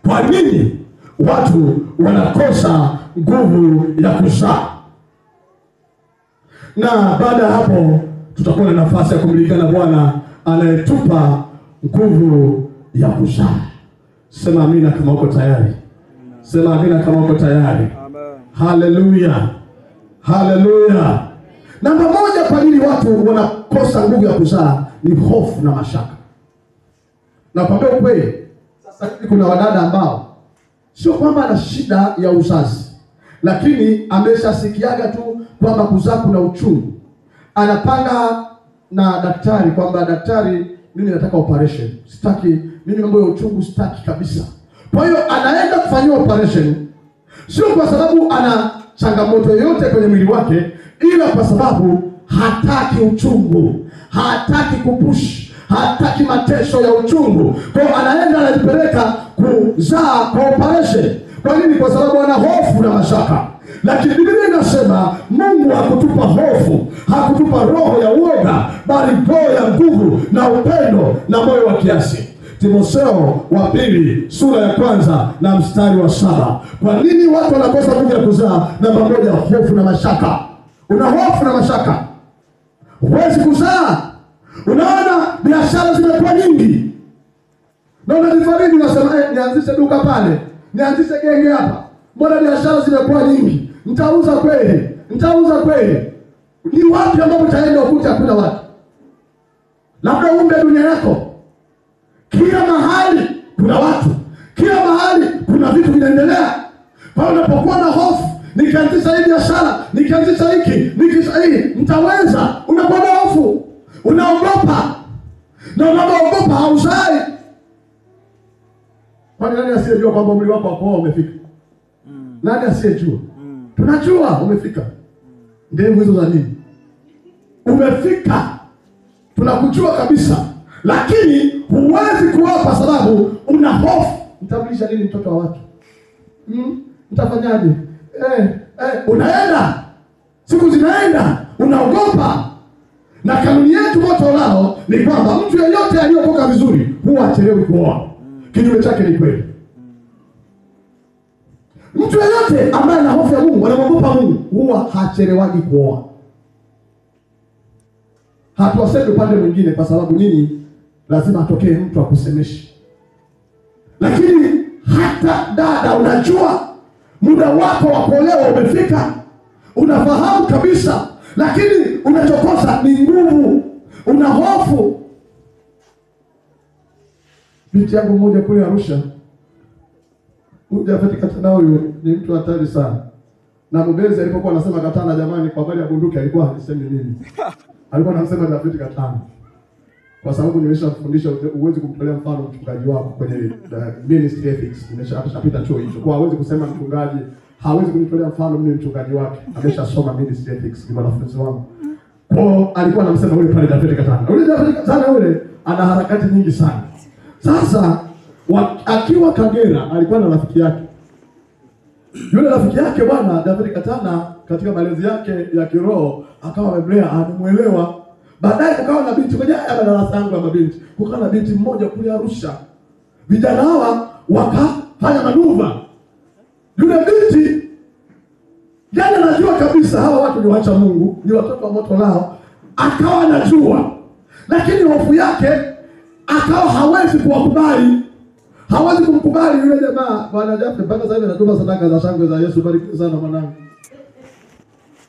kwa nini watu wanakosa nguvu ya kuzaa. Na baada ya hapo tutakuwa na nafasi ya kumlingana Bwana anayetupa nguvu ya kuzaa. Sema amina kama uko tayari. Sema amina kama uko tayari. Haleluya. Haleluya. Namba moja kwa nini watu wanakosa nguvu ya kuzaa ni hofu na mashaka. Na kwambia ukweli, sasa hivi kuna wadada ambao sio kwamba ana shida ya uzazi, lakini ameshasikiaga tu kwamba kuzaa kuna uchungu. Anapanga na daktari kwamba daktari, mimi nataka operation. Sitaki, mimi mambo ya uchungu sitaki kabisa. Kwa hiyo anaenda kufanyia operation, sio kwa sababu ana changamoto yoyote kwenye mwili wake, ila kwa sababu hataki uchungu, hataki kupush, hataki mateso ya uchungu. Kwa hiyo anaenda anajipeleka kuzaa kwa operation. Kwa nini? Kwa sababu ana hofu na mashaka. Lakini Biblia inasema Mungu hakutupa hofu, hakutupa roho ya uoga, bali roho ya nguvu na upendo na moyo wa kiasi. Timotheo wa pili sura ya 1 na mstari wa 7. Kwa nini watu wanakosa nguvu ya kuzaa? Namba moja, hofu na mashaka. Una hofu na mashaka, huwezi kuzaa. Unaona biashara zimekuwa nyingi, na unajifariji, unasema nianzishe duka pale, nianzishe genge hapa. Mbona biashara zimekuwa nyingi? Nitauza kweli? Nitauza kweli? Ni wapi ambapo utaenda ukuta hakuna watu? Labda umbe dunia yako. Kila mahali kuna watu, kila mahali kuna vitu vinaendelea. Kwa unapokuwa na hofu, nikianzisha hii biashara, nikianzisha hiki, nikisha hii, nitaweza. Unakuwa na hofu, unaogopa. Na unaogopa hauzai. Kwani nani asiyejua kwamba umri wako hapo umefika? Nani asiyejua? Tunajua umefika. Ndevu hizo za nini? Umefika. Tunakujua kabisa. lakini huwezi kuoa kwa sababu una hofu. Mtamlisha nini mtoto wa watu? Mtafanyaje? Unaenda, siku zinaenda, unaogopa. Na kanuni yetu moto lao ni kwamba mtu yeyote aliyokoka vizuri huwa hachelewi kuoa. Kinyume chake ni kweli. Mtu yeyote ambaye ana hofu ya Mungu, anamwogopa Mungu, huwa hachelewaji kuoa. Hatuwasemi upande mwingine kwa sababu nyinyi lazima atokee mtu akusemeshe. Lakini hata dada, unajua muda wako wa kuolewa umefika. Unafahamu kabisa, lakini unachokosa ni nguvu. Una hofu. Binti yangu mmoja kule Arusha, Jafeti Katana, huyu ni mtu hatari sana. Na mbezi alipokuwa anasema Katana, jamani, kwa habari ya bunduki alikuwa hanisemi mimi. Alikuwa anasema Jafeti Katana. Kwa sababu nimeshafundisha uwezi kumtolea mfano mchungaji wako kwenye ministry ethics. Nimeshapita chuo hicho. Kwa hawezi kusema mchungaji, hawezi kunitolea mfano mimi mchungaji wake. Ameshasoma ministry ethics, ni wanafunzi wangu. Kwa alikuwa anamsema yule pale Jafeti Katana. Yule Jafeti Katana yule ana harakati nyingi sana. Sasa akiwa Kagera alikuwa na rafiki yake. Yule rafiki yake bwana Jafeti Katana katika malezi yake ya kiroho akawa amemlea, anamuelewa. Baadaye kukawa na binti kwenye darasa yangu ya mabinti. Kukawa na binti mmoja kule Arusha. Vijana hawa wakafanya manuva. Yule binti yani anajua kabisa hawa watu ni wacha Mungu, ni watoto wa moto lao. Akawa anajua. Lakini hofu yake akawa hawezi kuwakubali. Hawezi kumkubali yule jamaa. Bwana Jaffe mpaka sasa hivi anatuma sadaka za shangwe za Yesu. Bariki sana mwanangu.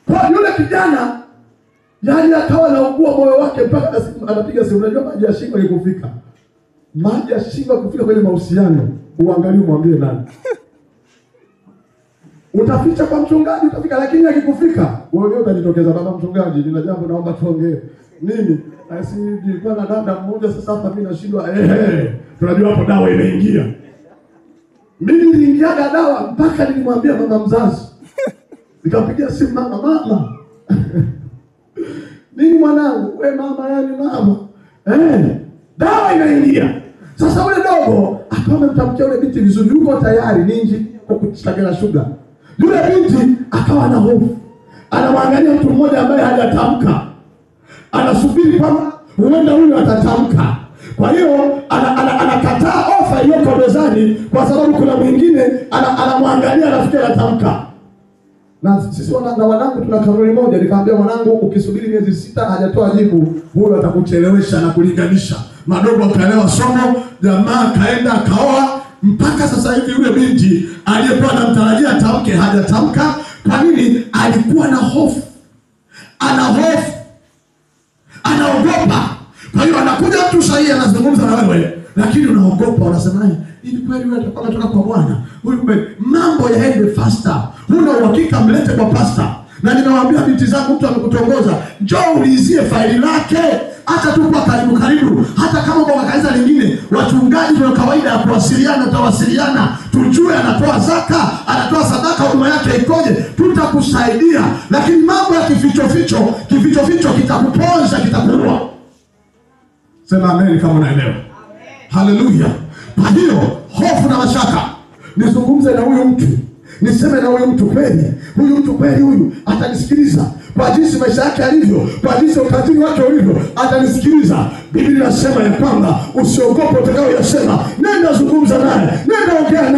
Kwa yule kijana yani akawa anaugua moyo wake mpaka anapiga simu. Unajua maji ya shingo ikufika. Maji ya shingo kufika kwenye mahusiano. Uangalie mwambie nani. Utaficha kwa mchungaji utafika, lakini akikufika wewe utajitokeza, baba mchungaji, nina jambo naomba tuongee. Nini? Asi nilikuwa na dada mmoja sasa hapa mimi nashindwa. Tunajua hapo dawa imeingia. Mimi niliingiaga dawa mpaka nilimwambia mama mzazi. Nikampigia simu mama. Nini mwanangu? Wewe mama, yani mama. Dawa inaingia. Sasa ule dogo akawa amemtamkia ule binti vizuri, yuko tayari ninji kwa kuchagela sugar. Yule binti akawa na hofu. Anamwangalia mtu mmoja ambaye hajatamka. Anasubiri kwamba huenda huyu atatamka. Kwa hiyo anakataa ofa iliyoko mezani kwa sababu kuna mwingine anamwangalia anafikia anatamka. Na sisi na wanangu tuna kanuni moja, nikamwambia mwanangu, ukisubiri miezi 6 hajatoa jibu, huyo atakuchelewesha na kulinganisha. Madogo akaelewa somo, jamaa kaenda kaoa. Mpaka sasa hivi yule binti aliyekuwa anamtarajia atamke hajatamka. Kwa nini? Alikuwa na hofu. Ana hofu. Anaogopa. Kwa hiyo anakuja mtu sahihi anazungumza na wewe, lakini unaogopa, unasema naye, hivi kweli wewe unatoka kwa Bwana? Huyu kweli mambo yaende faster. Huna uhakika, mlete kwa pastor. Na ninawaambia binti zangu, mtu amekutongoza, njoo ulizie faili lake. Hata tu kwa karibu. Hata kama kwa kanisa lingine, wachungaji tuna kawaida ya kuwasiliana, tutawasiliana. Tujue anatoa zaka, anatoa sadaka, huduma yake ikoje, tutakusaidia. Lakini mambo ya kificho kitakuponza, kitakuua. Sema amen kama unaelewa. Haleluya. Kwa hiyo hofu na mashaka, nizungumze na huyu mtu. Niseme na huyu mtu kweli. Huyu mtu kweli huyu atanisikiliza. Kwa jinsi maisha yake alivyo, kwa jinsi utajiri wake ulivyo, atanisikiliza. Biblia inasema ya kwamba usiogope utakayoyasema. Nenda zungumza naye, nenda ongea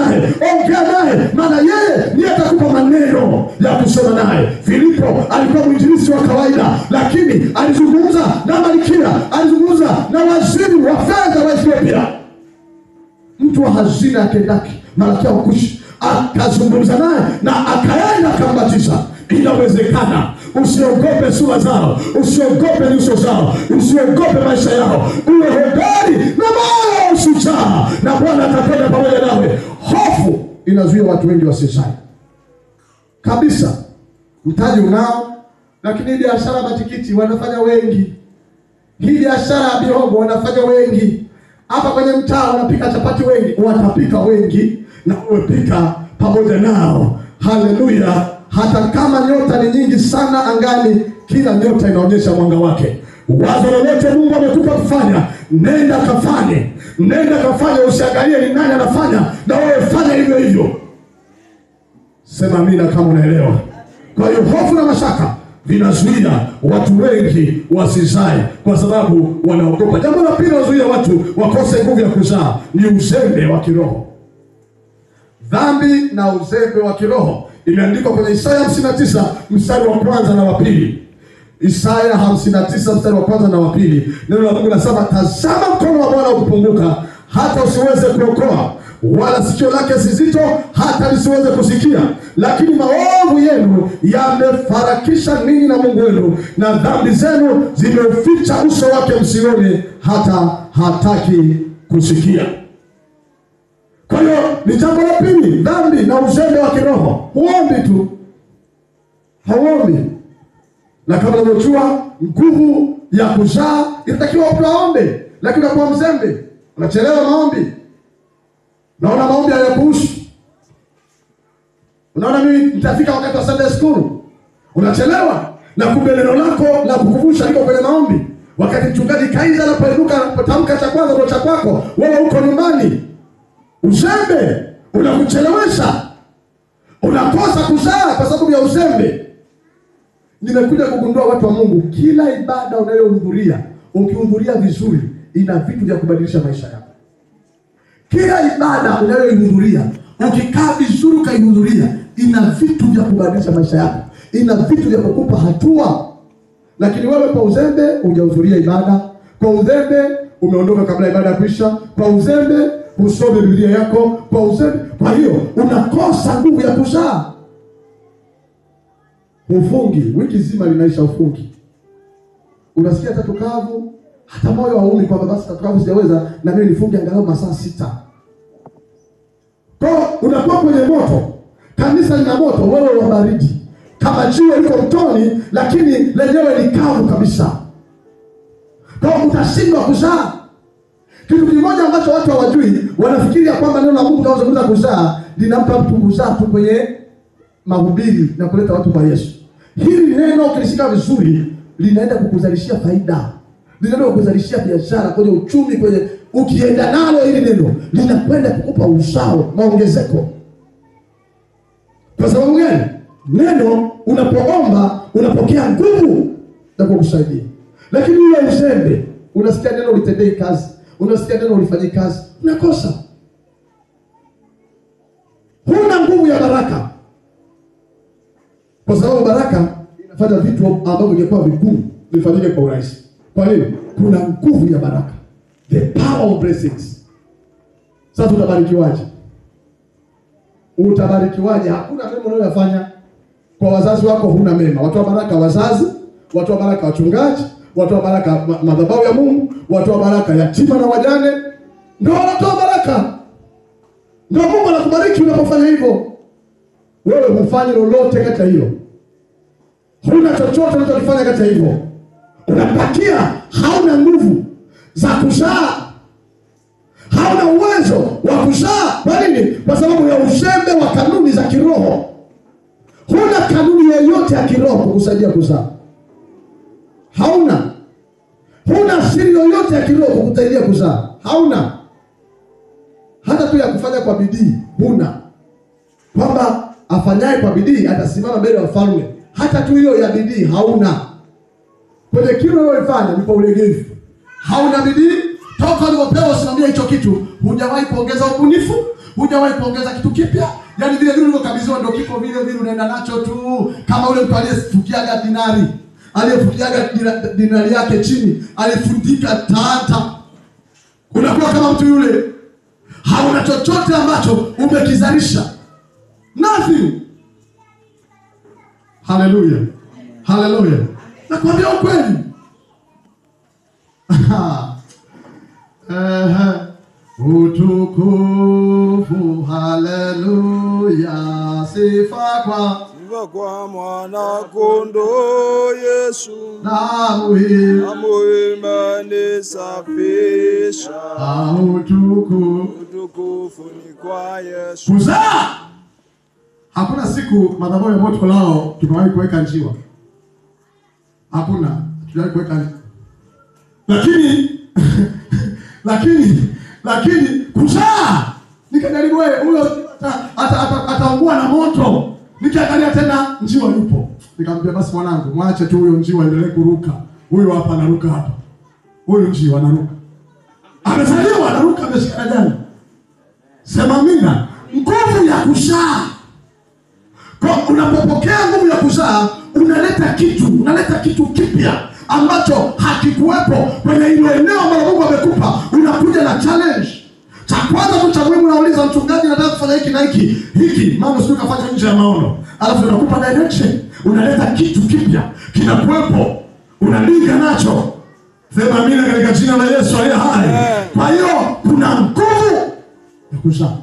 naye, maana yeye ndiye atakupa maneno ya kusema naye. Filipo alikuwa mwinjilisti wa kawaida, lakini alizungumza na malkia, alizungumza na waziri wa fedha wa Ethiopia. Mtu wa hazina ya Kendaki, Malkia wa Kushi, akazungumza naye na akaenda akambatiza. Inawezekana. Usiogope sura zao, usiogope nyuso zao, usiogope maisha yao. Uwe hodari na moyo ushujaa, na Bwana atakwenda pamoja nawe. Hofu inazuia watu wengi wasisai kabisa. Mtaji unao, lakini biashara matikiti wanafanya wengi. Hii biashara ya bihogo wanafanya wengi. Hapa kwenye mtaa wanapika chapati wengi, watapika wengi, na uwe pika pamoja nao. Haleluya. Hata kama nyota ni nyingi sana angani, kila nyota inaonyesha mwanga wake. Wazo lolote Mungu amekupa kufanya, nenda kafanye, usiangalie ni nani anafanya, na wewe fanya hivyo hivyo. Sema amina kama unaelewa. Kwa hiyo hofu na mashaka vinazuia watu wengi wasizae kwa sababu wanaogopa. Jambo la pili linalozuia watu wakose nguvu ya kuzaa ni uzembe wa kiroho. Dhambi na uzembe wa kiroho imeandikwa kwenye Isaya 59 mstari wa kwanza na wa pili. Isaya 59 mstari wa kwanza na wa pili. Neno la Mungu linasema, tazama mkono wa Bwana ukipunguka hata usiweze kuokoa, wala sikio lake zizito hata lisiweze kusikia, lakini maovu yenu yamefarakisha ninyi na Mungu wenu, na dhambi zenu zimeficha uso wake msione, hata hataki kusikia. Kwa hiyo ni jambo la pili, dhambi na uzembe wa kiroho. Huombi tu, hauombi. Na kama unajua nguvu ya kuzaa inatakiwa mtu aombe, lakini unakuwa mzembe, unachelewa maombi. Naona maombi hayakuhusu. Unaona mimi nitafika wakati wa Sunday school, unachelewa, na kumbe neno lako la kukumbusha liko kwenye maombi. Wakati mchungaji Kaiza anapoinuka kutamka cha kwanza ndio cha kwako, wewe uko nyumbani. Uzembe unakuchelewesha, unakosa kuzaa kwa sababu ya uzembe. Nimekuja kugundua watu wa Mungu, kila ibada unayohudhuria, ukihudhuria vizuri, ina vitu vya kubadilisha maisha yako. Kila ibada unayohudhuria, ukikaa vizuri ukaihudhuria, ina vitu vya kubadilisha maisha yako, ina vitu vya kukupa hatua. Lakini wewe kwa uzembe hujahudhuria ibada, kwa uzembe umeondoka kabla ibada kuisha, kwa uzembe usome Biblia yako, kwa uzembe. Kwa hiyo unakosa nguvu ya kuzaa. Ufungi, wiki zima linaisha ufungi. Unasikia tatu kavu, hata moyo haumi kwamba basi tatu kavu sijaweza na mimi nifunge angalau masaa 6. Kwa unakuwa kwenye moto, kanisa lina moto, wewe wa baridi. Kama jiwe liko mtoni lakini lenyewe ni kavu kabisa. Kwa utashindwa kuzaa. Kitu kimoja ambacho watu hawajui, wanafikiria kwamba neno la Mungu linazungumza kuzaa, linampa mtu kuzaa tu kwenye mahubiri na kuleta watu kwa Yesu. Hili neno ukilishika vizuri, linaenda kukuzalishia faida. Linaenda kukuzalishia biashara, kwenye uchumi, kwenye ukienda nalo hili neno, linakwenda kukupa uzao, maongezeko. Kwa sababu gani? Neno unapoomba, unapokea nguvu za kukusaidia. Lakini ule uzembe, unasikia neno litendee kazi, unasikia neno ulifanyie kazi, unakosa. Huna nguvu ya baraka. Kwa sababu baraka inafanya vitu ambavyo vingekuwa vigumu vifanyike kwa urahisi. Kwa nini? Kuna nguvu ya baraka. The power of blessings. Sasa utabarikiwaje? Utabarikiwaje? Hakuna mema unayofanya kwa wazazi wako, huna mema. Watu wa baraka wazazi, watu wa baraka wachungaji, watu wa baraka madhabahu ya Mungu, watu wa baraka yatima na wajane, ndio watu wa baraka. Ndio Mungu anakubariki unapofanya hivyo. Wewe hufanye lolote kati ya hilo. Huna chochote unachofanya kati ya hivyo. Unapakia, hauna nguvu za kuzaa. Hauna uwezo wa kuzaa. Kwa nini? Kwa sababu ya uzembe wa kanuni za kiroho. Huna kanuni yoyote ya kiroho kukusaidia kuzaa. Hauna. Huna siri yoyote ya kiroho kukusaidia kuzaa. Hauna. Hata tu ya kufanya kwa bidii huna. Kwamba afanyaye kwa bidii atasimama mbele ya ufalme. Hata tu hiyo ya bidii hauna. Kwenye kile unalofanya ni kwa ulegevu. Hauna bidii. Toka ulipopewa usimamie hicho kitu, hujawahi kuongeza ubunifu, hujawahi kuongeza kitu kipya. Yaani vile vile ulivyokabidhiwa ndio kiko vile vile unaenda nacho tu. Kama ule mtu aliyefukiaga dinari, aliyefukiaga dinari yake chini, alifundika tata. Unakuwa kama mtu yule. Hauna chochote ambacho umekizalisha. Nothing. Hallelujah. Hallelujah. Nakwambia ukweli. Utukufu, haleluya, sifa kwa mwana kondoo Yesu, namu imani safisha. Utukufu ni kwa Yesu. Kuzaa. Hakuna siku madhabahu ya moto lao tumewahi kuweka njiwa. Hakuna. Tuliwahi kuweka. Lakini Lakini kuzaa nikajaribu huyo ataungua na moto. Nikiangalia tena njiwa yupo. Nikamwambia basi mwanangu, mwache tu huyo njiwa endelee kuruka. Huyo hapa anaruka hapa. Huyo njiwa anaruka. Amezaliwa anaruka, ameshika jana. Sema amina. Nguvu ya kuzaa. Kwa unapopokea nguvu ya kuzaa, unaleta kitu kipya ambacho hakikuwepo kwenye ile eneo ambalo Mungu amekupa. Unakuja na challenge. Cha kwanza tu cha muhimu, unauliza mchungaji, nataka kufanya hiki na hiki. Mama sio kafanya nje ya maono. Alafu unakupa direction. Unaleta kitu kipya kinakuwepo. Unalinga nacho. Sema amina katika jina la Yesu aliye hai. Kwa hiyo kuna nguvu ya kuzaa.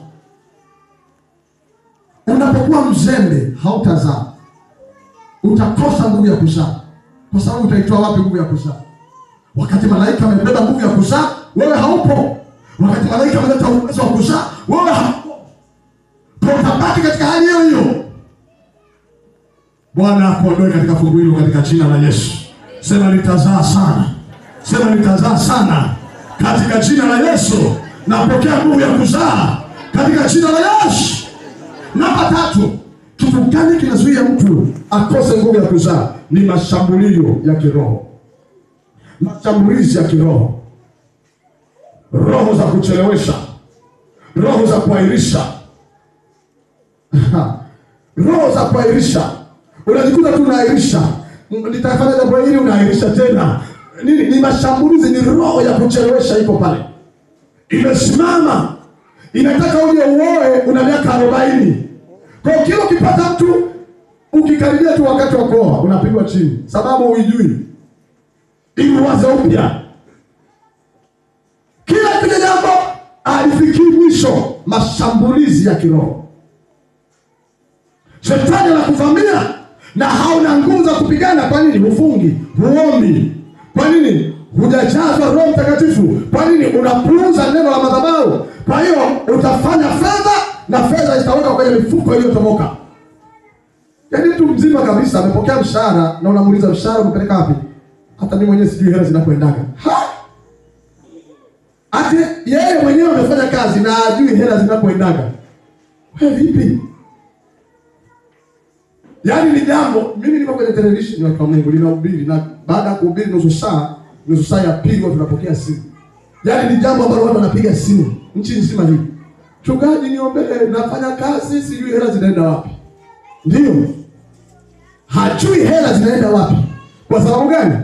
Unapokuwa mzembe hautazaa. Utakosa nguvu ya kuzaa. Kwa sababu utaitoa wapi nguvu ya kuzaa? Wakati malaika amebeba nguvu ya kuzaa, wewe haupo. Wakati malaika ameleta uwezo wa kuzaa, wewe haupo. Utabaki katika hali hiyo hiyo. Bwana akuondoe katika fungu hilo katika jina la Yesu. Sema nitazaa sana. Sema nitazaa sana katika jina la Yesu. Napokea nguvu ya kuzaa katika jina la Yesu. Namba 3, kitu gani kinazuia mtu akose nguvu ya kuzaa? Ni mashambulio ya kiroho. Mashambulizi ya kiroho. Roho za kuchelewesha, roho za kuahirisha. Roho za kuahirisha. Unajikuta tu unaahirisha. Nitafanya jambo hili, unaahirisha tena. Ni mashambulizi, ni roho ya kuchelewesha iko pale. Imesimama. Inataka uje uoe una miaka 40. Kwa kile ukipata mtu ukikaribia tu wakati wa kuoa unapigwa chini. Sababu huijui. Ili uanze upya. Kila jambo alifikiri mwisho. Mashambulizi ya kiroho. Shetani anakuvamia na hauna nguvu za kupigana. Kwa nini? Hufungi, huombi. Kwa nini? Hujajazwa Roho Mtakatifu. Kwa nini? Unapuuza neno la madhabahu. Kwa hiyo utafanya fedha na fedha itaweka kwenye mifuko iliyotoboka. Yaani mtu mzima kabisa amepokea mshahara na unamuuliza mshahara umepeleka wapi? Hata mimi mwenyewe sijui hela zinakoendaga. Ati yeye mwenyewe amefanya kazi na ajui hela zinakoendaga. Wewe vipi? Yaani ni jambo, mimi niko kwenye television ya Mungu linahubiri, na baada ya kuhubiri nusu saa ya pili watu tunapokea simu. Yaani ni jambo ambalo watu wanapiga simu nchi nzima hii. Mchungaji niombe, nafanya kazi sijui hela zinaenda wapi. Ndio. Hajui hela zinaenda wapi. Kwa sababu gani?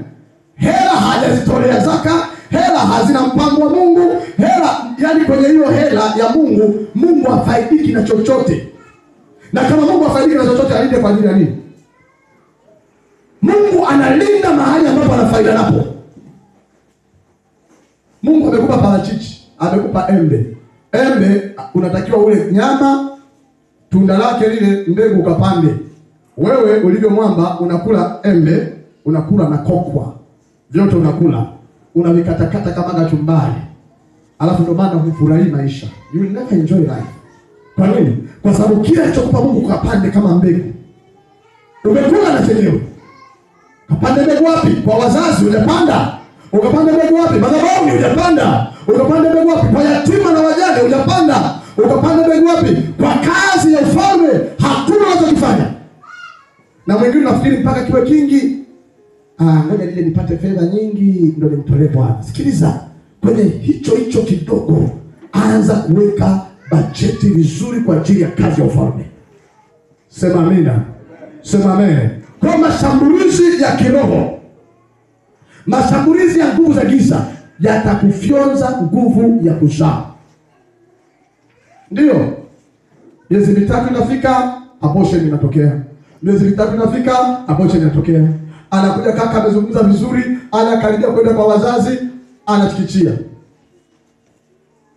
Hela hajazitolea zaka, hela hazina mpango wa Mungu, hela yani kwenye hiyo hela ya Mungu hafaidiki na chochote. Na kama Mungu hafaidiki na chochote, alinde kwa ajili ya nini? Mungu analinda mahali ambapo ana faida napo. Mungu amekupa parachichi, amekupa embe. Embe unatakiwa ule nyama, tunda lake lile, mbegu ukapande. Wewe ulivyo mwamba unakula embe, unakula na kokwa. Vyote unakula. Unavikatakata kama kachumbari. Alafu ndio maana hufurahi maisha. You will never enjoy life. Kwa nini? Kwa sababu kile alichokupa Mungu kapande kama mbegu. Umekula na chenyewe. Kapande mbegu wapi? Kwa wazazi hujapanda. Ukapanda mbegu wapi? Madhabahuni hujapanda. Ukapanda mbegu wapi? Kwa yatima na wajane hujapanda. Ukapanda mbegu wapi? Kwa kazi ya ufalme hakuna unachokifanya. Na mwingine nafikiri mpaka kiwe kingi, ngoja nije nipate fedha nyingi ndio nimtolee Bwana. Sikiliza, kwenye hicho kidogo anza kuweka bajeti vizuri kwa ajili ya kazi ya ufalme. Sema amina. Sema amen. Kwa mashambulizi ya kiroho, mashambulizi ya nguvu za giza yatakufyonza nguvu ya kuzaa. Ndio. Miezi mitatu inafika, abortion inatokea. Miezi mitatu inafika, abortion inatokea. Anakuja kaka amezungumza vizuri, anakaribia kwenda kwa wazazi, anachikichia.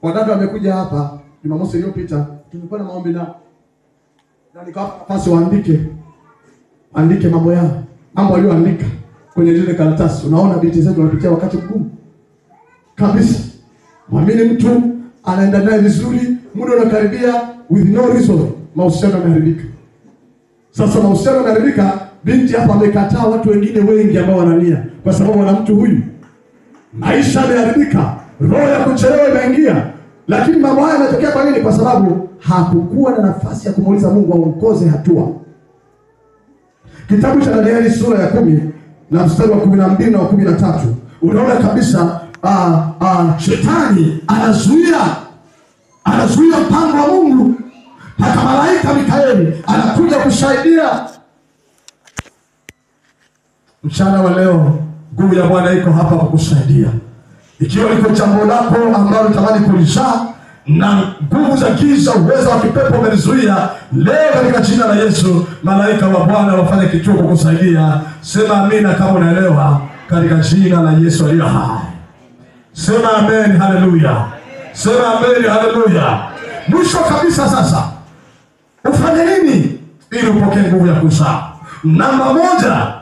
Wadada wamekuja hapa Jumamosi iliyopita, tulikuwa na maombi na nikawapa nafasi andike mambo yao. Mambo aliyoandika kwenye zile karatasi. Unaona binti zetu wanapitia wakati mgumu kabisa. Mwamini mtu anaenda naye vizuri, muda unakaribia, with no reason mahusiano yameharibika. Sasa mahusiano yameharibika, binti hapa amekataa watu wengine wengi ambao wanania kwa sababu wana mtu huyu. Maisha yameharibika. roho ya kuchelewa imeingia. Lakini mambo haya yanatokea kwa nini? Kwa sababu hakukuwa na nafasi ya kumuuliza Mungu aongoze hatua. Kitabu cha Danieli sura ya 10 na mstari wa 12 na wa 13, unaona kabisa shetani anazuia mpango wa Mungu. Hata malaika Mikaeli anakuja kusaidia. Mchana wa leo nguvu ya Bwana iko hapa kukusaidia. Ikiwa liko jambo lako ambalo unatamani kulizaa na nguvu za giza, uwezo wa kipepo umelizuia, leo katika jina la Yesu malaika wa Bwana wafanye kituo kukusaidia. Sema amina kama unaelewa, katika jina la Yesu aliye hai. Sema amen, haleluya. Sema amen, haleluya. Mwisho kabisa sasa, ufanye nini ili upokee nguvu ya kuzaa? Namba 1,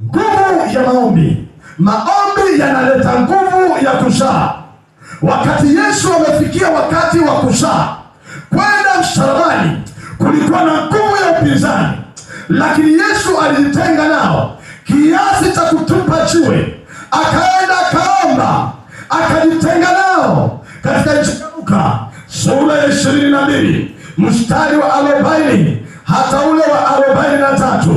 nguvu ya maombi. Maombi yanaleta nguvu ya kuzaa. Wakati Yesu amefikia wakati wa kuzaa kwenda msalabani, kulikuwa na nguvu ya upinzani, lakini Yesu alijitenga nao kiasi cha kutupa jiwe, akaenda akaomba, akajitenga nao. Katika Luka sura ya 22 mstari wa 40 hata ule wa 43,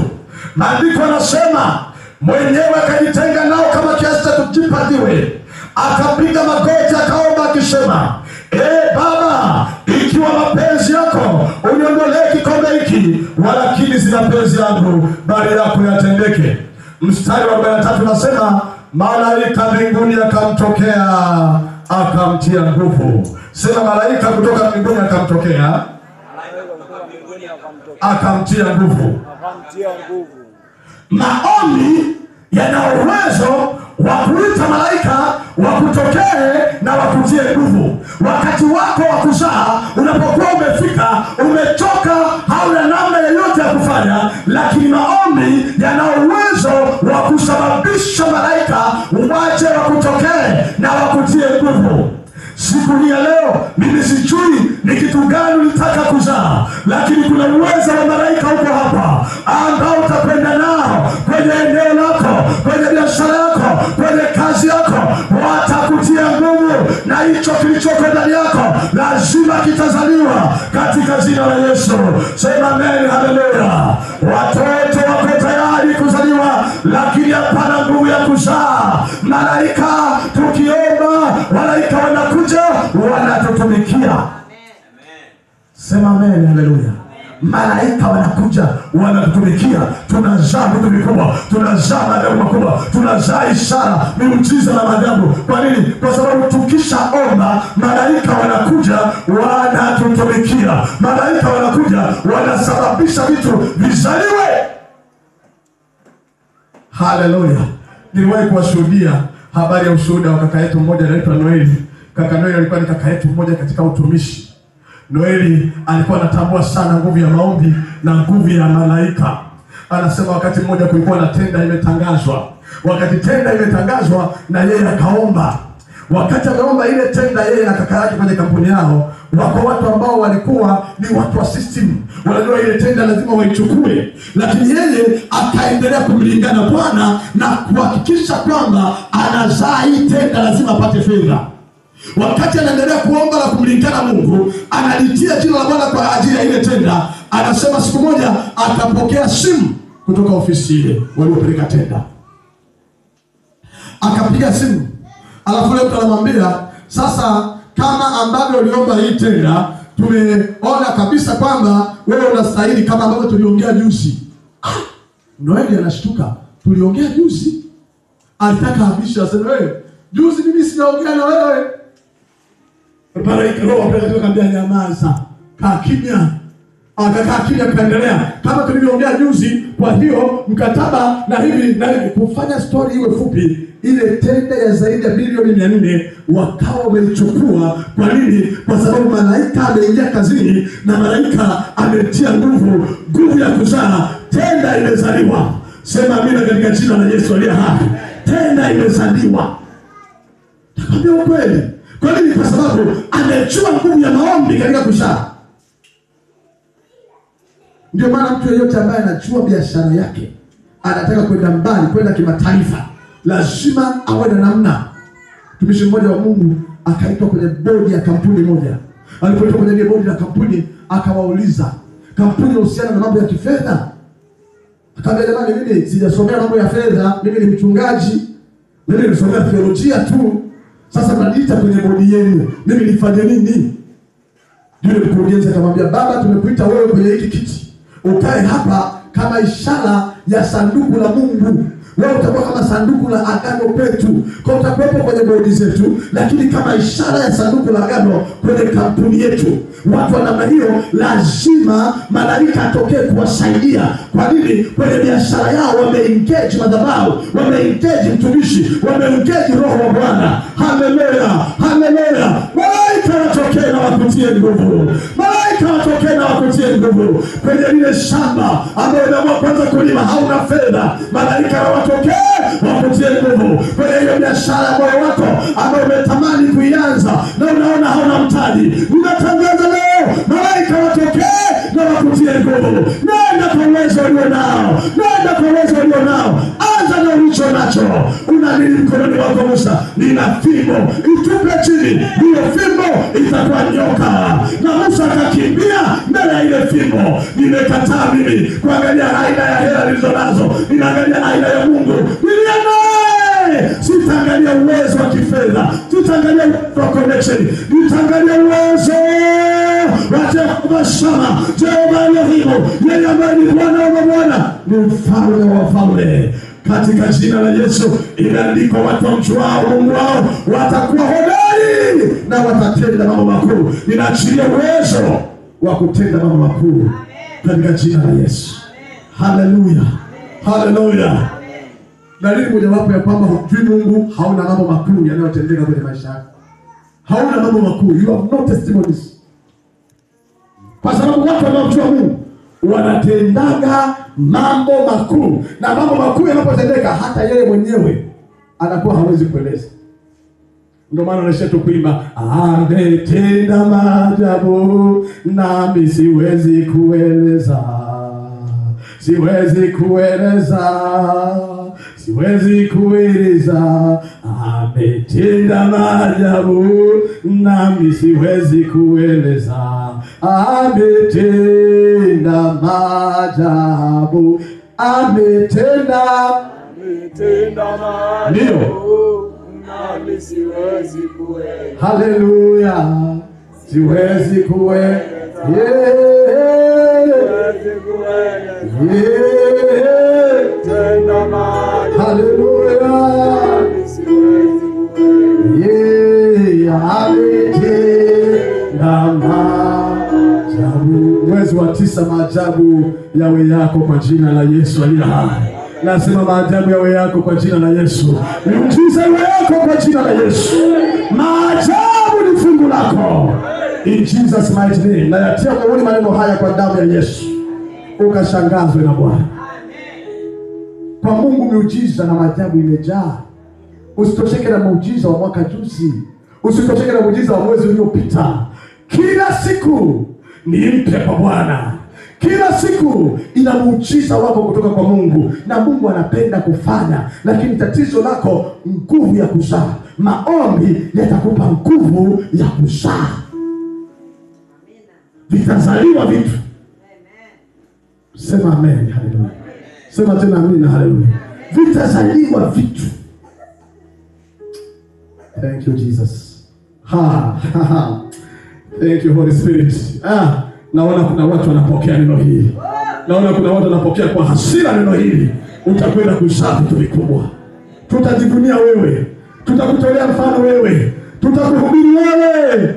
maandiko yanasema mwenyewe akajitenga nao kama kiasi cha kutupa jiwe, akapiga magoti akaomba akisema, Baba, ikiwa mapenzi yako uniondolee kikombe hiki, walakini si mapenzi yangu bali yako yatendeke. Mstari wa 43 nasema malaika mbinguni akamtokea akamtia nguvu. Sema malaika kutoka mbinguni akamtokea akamtia nguvu. Maombi yana uwezo wa kuita malaika wakutokee na wakutie nguvu. Wakati wako wa kuzaa unapokuwa umefika, umechoka, hauna namna yoyote ya kufanya, lakini maombi yana uwezo wa kusababisha malaika waje wakutokee na wakutie nguvu. Siku hii ya leo mimi sijui ni kitu gani unataka kuzaa, lakini kuna uwezo wa malaika huko hapa ambao utakwenda nao kwenye eneo lako, kwenye biashara yako, kwenye kazi yako. Watakutia nguvu na hicho kilichoko ndani yako lazima kitazaliwa katika jina la Yesu. Sema amen, haleluya. Watoto wako tayari kuzaliwa, lakini hapana nguvu ya kuzaa. Malaika tukiomba, malaika wanakuja wanatutumikia. Sema amen, haleluya. Malaika wanakuja wanatutumikia. Tunazaa vitu vikubwa, tunazaa maajabu makubwa, tunazaa ishara, miujiza na maajabu. Kwa nini? Kwa sababu tukishaomba malaika wanakuja wanatutumikia. Malaika wanakuja wanasababisha vitu vizaliwe. Haleluya. Niliwahi kuwashuhudia habari ya ushuhuda wa kaka yetu mmoja anaitwa Noeli. Kaka Noeli alikuwa ni kaka yetu mmoja katika utumishi. Noeli alikuwa anatambua sana nguvu ya maombi na nguvu ya malaika. Anasema wakati mmoja kulikuwa na tenda imetangazwa. Wakati tenda imetangazwa na yeye akaomba. Wakati ameomba ile tenda, yeye na kaka yake kwenye kampuni yao, wako watu ambao walikuwa ni watu wa system. Wanajua ile tenda lazima waichukue. Lakini yeye akaendelea kumlingana Bwana na kuhakikisha kwamba anazaa hii tenda lazima apate fedha. Wakati anaendelea kuomba na kumlingana Mungu, analitia jina la Bwana kwa ajili ya ile tenda. Anasema siku moja akapokea simu kutoka ofisi ile waliopeleka tenda. Akapiga simu. Alafu leo tunamwambia, sasa kama ambavyo uliomba hii tenda, tumeona kabisa kwamba wewe unastahili kama ambavyo tuliongea juzi. Noeli anashtuka. Tuliongea juzi? Alitaka abisha aseme, wewe juzi mimi sijaongea na wewe. Malaika roho akamwambia nyamaza, kaa kimya. Akakaa kimya, kaendelea kama tulivyoongea juzi. Kwa hiyo mkataba na hivi na hivi, kufanya story iwe fupi, ile tenda ya zaidi ya milioni 400 wakawa wameichukua. Kwa nini? Kwa sababu malaika ameingia kazini na malaika ametia nguvu, nguvu ya kuzaa. Tenda imezaliwa. Sema amina katika jina la Yesu aliye hai. Tenda imezaliwa. Nakwambia ukweli. Kwa nini? Kwa sababu amechukua nguvu ya maombi katika kuzaa. Ndio maana mtu yeyote ambaye anachua biashara yake, anataka kwenda mbali, kwenda kimataifa, lazima awe na namna. Mtumishi mmoja wa Mungu akaitwa kwenye bodi ya kampuni moja. Alipoitwa kwenye bodi ya kampuni, akawauliza, kampuni inahusiana na mambo ya kifedha? Akaambia, jamani, mimi sijasomea mambo ya fedha, mimi ni mchungaji, mimi nimesomea theolojia tu. Sasa mnaniita kwenye bodi yenu, mimi nifanye nini? Yule mkurugenzi akamwambia, baba, tumekuita wewe kwenye hiki kiti ukae hapa kama ishara ya sanduku la Mungu. Wewe utakuwa kama sanduku la agano kwetu. Kwa utakuwepo kwenye bodi zetu, lakini kama ishara ya sanduku la agano kwenye kampuni yetu. Watu wa namna hiyo lazima malaika atokee kuwasaidia. Kwa nini? Kwenye biashara yao wameengage madhabahu, wameengage mtumishi, wameengage roho wa Bwana. Haleluya, haleluya. Malaika watokee na wakutie nguvu. Malaika watokee na wakutie nguvu. Kwenye lile shamba ambalo unaamua kwanza kulima, hauna fedha, malaika watokee wakutie nguvu. Kwenye hiyo biashara ambayo wako ambao umetamani kuianza na unaona hauna mtaji, ninatangaza leo, malaika watokee na wakutie nguvu. Nenda kwa uwezo ulio nao, nenda kwa uwezo ulio nao. Anza na ulicho nacho. Una nini mkononi wako Musa? Nina fimbo, itupe chini, hiyo fimbo itakuwa nyoka. Na Musa akakimbia mbele ya ile fimbo. Nimekataa mimi kuangalia aina ya hela nilizo nazo, ninaangalia aina ya Mungu nilianaye. Sitaangalia uwezo wa kifedha, sitaangalia uwezo wa connection, nitaangalia uwezo wa Jehova Shama, Jehova Elohimu, yeye ambaye ni Bwana wa mabwana, ni mfalme wa wafalme. Katika jina la Yesu, imeandikwa watu wamjuao Mungu wao watakuwa hodari na watatenda mambo makuu. Ninaachilia uwezo wa kutenda mambo makuu katika jina la Yesu. Haleluya, haleluya. Dalili mojawapo ya kwamba hujui Mungu, hauna mambo makuu yanayotendeka kwenye maisha yako. Hauna mambo makuu, you have no testimonies. Kwa sababu watu wanaomjua Mungu wanatendaga mambo makuu, na mambo makuu yanapotendeka hata yeye mwenyewe anakuwa hawezi kueleza. Ndio maana unashetu kuimba, ametenda maajabu nami siwezi kueleza, siwezi kueleza, siwezi kueleza. Ametenda maajabu nami siwezi kueleza, ametenda maajabu, ametenda maajabu nami siwezi kueleza. Haleluya, siwezi kueleza, siwezi kueleza. Tenda maajabu, haleluya, siwezi kueleza. Ametenda maajabu. Mwezi wa 9, maajabu yawe yako kwa jina la Yesu aliye hai. Nasema maajabu yawe yako kwa jina la Yesu. Miujiza yawe yako kwa jina la Yesu. Maajabu ni fungu lako. In Jesus mighty name. Na yatia moyoni maneno haya kwa damu ya Yesu. Ukashangazwe na Bwana. Kwa Mungu miujiza na maajabu imejaa. Usitosheke na muujiza wa mwaka juzi. Usitosheke na muujiza wa mwezi uliopita. Kila siku ni mpya kwa Bwana. Kila siku ina muujiza wako kutoka kwa Mungu, na Mungu anapenda kufanya. Lakini tatizo lako nguvu ya kuzaa. Maombi yatakupa nguvu ya kuzaa. Vitazaliwa vitu. Sema amen, haleluya. Sema tena amen, haleluya. Vitazaliwa vitu. Thank you Jesus. Thank you Holy Spirit. Naona kuna watu wanapokea neno hili. Naona kuna watu wanapokea kwa hasira neno hili. Utakwenda kuzaa vitu vikubwa. Tutajivunia wewe. Tutakutolea mfano wewe. Tutakuhubiri wewe.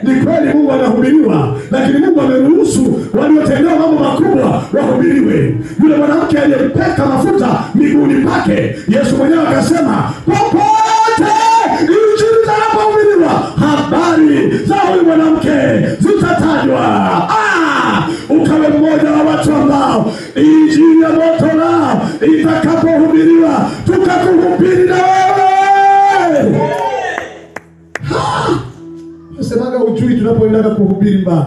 Ni kweli Mungu anahubiriwa, lakini Mungu ameruhusu waliotendewa mambo makubwa wahubiriwe. Yule mwanamke aliyepaka mafuta miguuni pake, Yesu mwenyewe akasema, popote injili itakapohubiriwa, habari za huyu mwanamke zitatajwa. Ukawe mmoja wa watu ambao injili ya moto lao itakapohubiriwa, tukakuhubiri na wewe. Semaga ujui tunapoenda kuhubiri mbali.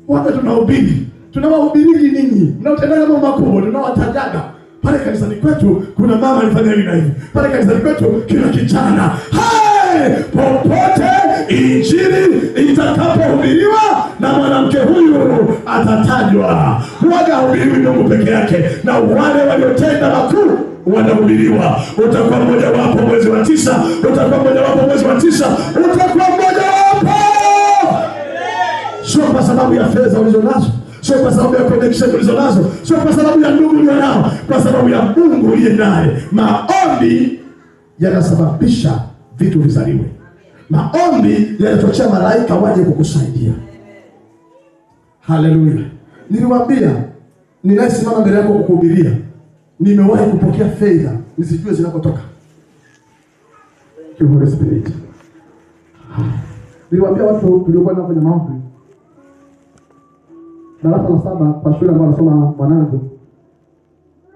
Wapi tunahubiri? Tunawahubiri ninyi. Mnaotendaga mambo makubwa tunawatajaga. Pale kanisani kwetu kuna mama alifanya hivi na hivi. Pale kanisani kwetu kuna kijana. naye popote injili itakapohubiriwa na mwanamke huyu atatajwa. Huwaga hubiriwi Mungu peke yake, na wale waliotenda makuu wanahubiriwa. Utakuwa mmoja wapo mwezi wa 9, utakuwa mmoja wapo mwezi wa 9, utakuwa mmoja wapo. Sio kwa sababu ya fedha ulizonazo, sio kwa sababu ya connection ulizonazo, sio kwa sababu ya ndugu ulionao, kwa sababu ya Mungu uliye naye. Maombi yanasababisha vitu vizaliwe. Maombi yanachochea malaika waje kukusaidia. Haleluya. Niliwaambia ninayesimama mbele yako kukuhubiria, nimewahi kupokea fedha nisijue zinakotoka. Holy Spirit. Niliwaambia watu tuliokuwa nao kwenye maombi, darasa la 7 kwa shule ambayo anasoma mwanangu,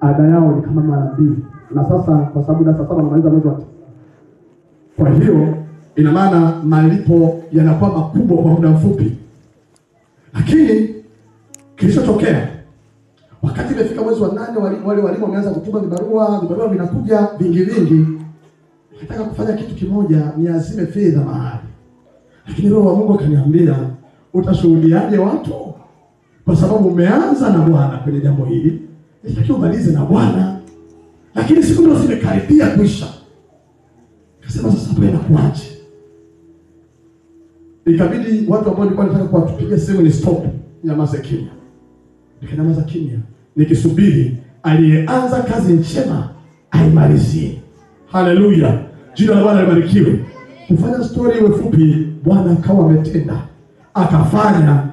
ada yao ni kama mara 2. Na sasa kwa sababu darasa 7 namaliza mwezi wa 9, kwa hiyo ina maana malipo yanakuwa makubwa kwa muda mfupi. Lakini kilichotokea wakati imefika mwezi wa 8, wale walimu wameanza kutuma vibarua vinakuja vingi. Nataka kufanya kitu kimoja, niazime fedha mahali. Lakini Roho wa Mungu akaniambia, utashuhudiaje watu? Kwa sababu umeanza na Bwana kwenye jambo hili, nitakiwa umalize na Bwana. Lakini siku ndio zimekaribia kuisha. Akasema sasa hapo inakuaje? Ikabidi watu ambao nilikuwa nataka kuwapigia simu ni stop, nyamaza kimya. Nikanyamaza kimya nikisubiri aliyeanza kazi njema aimalizie. Haleluya. Jina la Bwana libarikiwe. Kufanya story iwe fupi, Bwana akawa ametenda, akafanya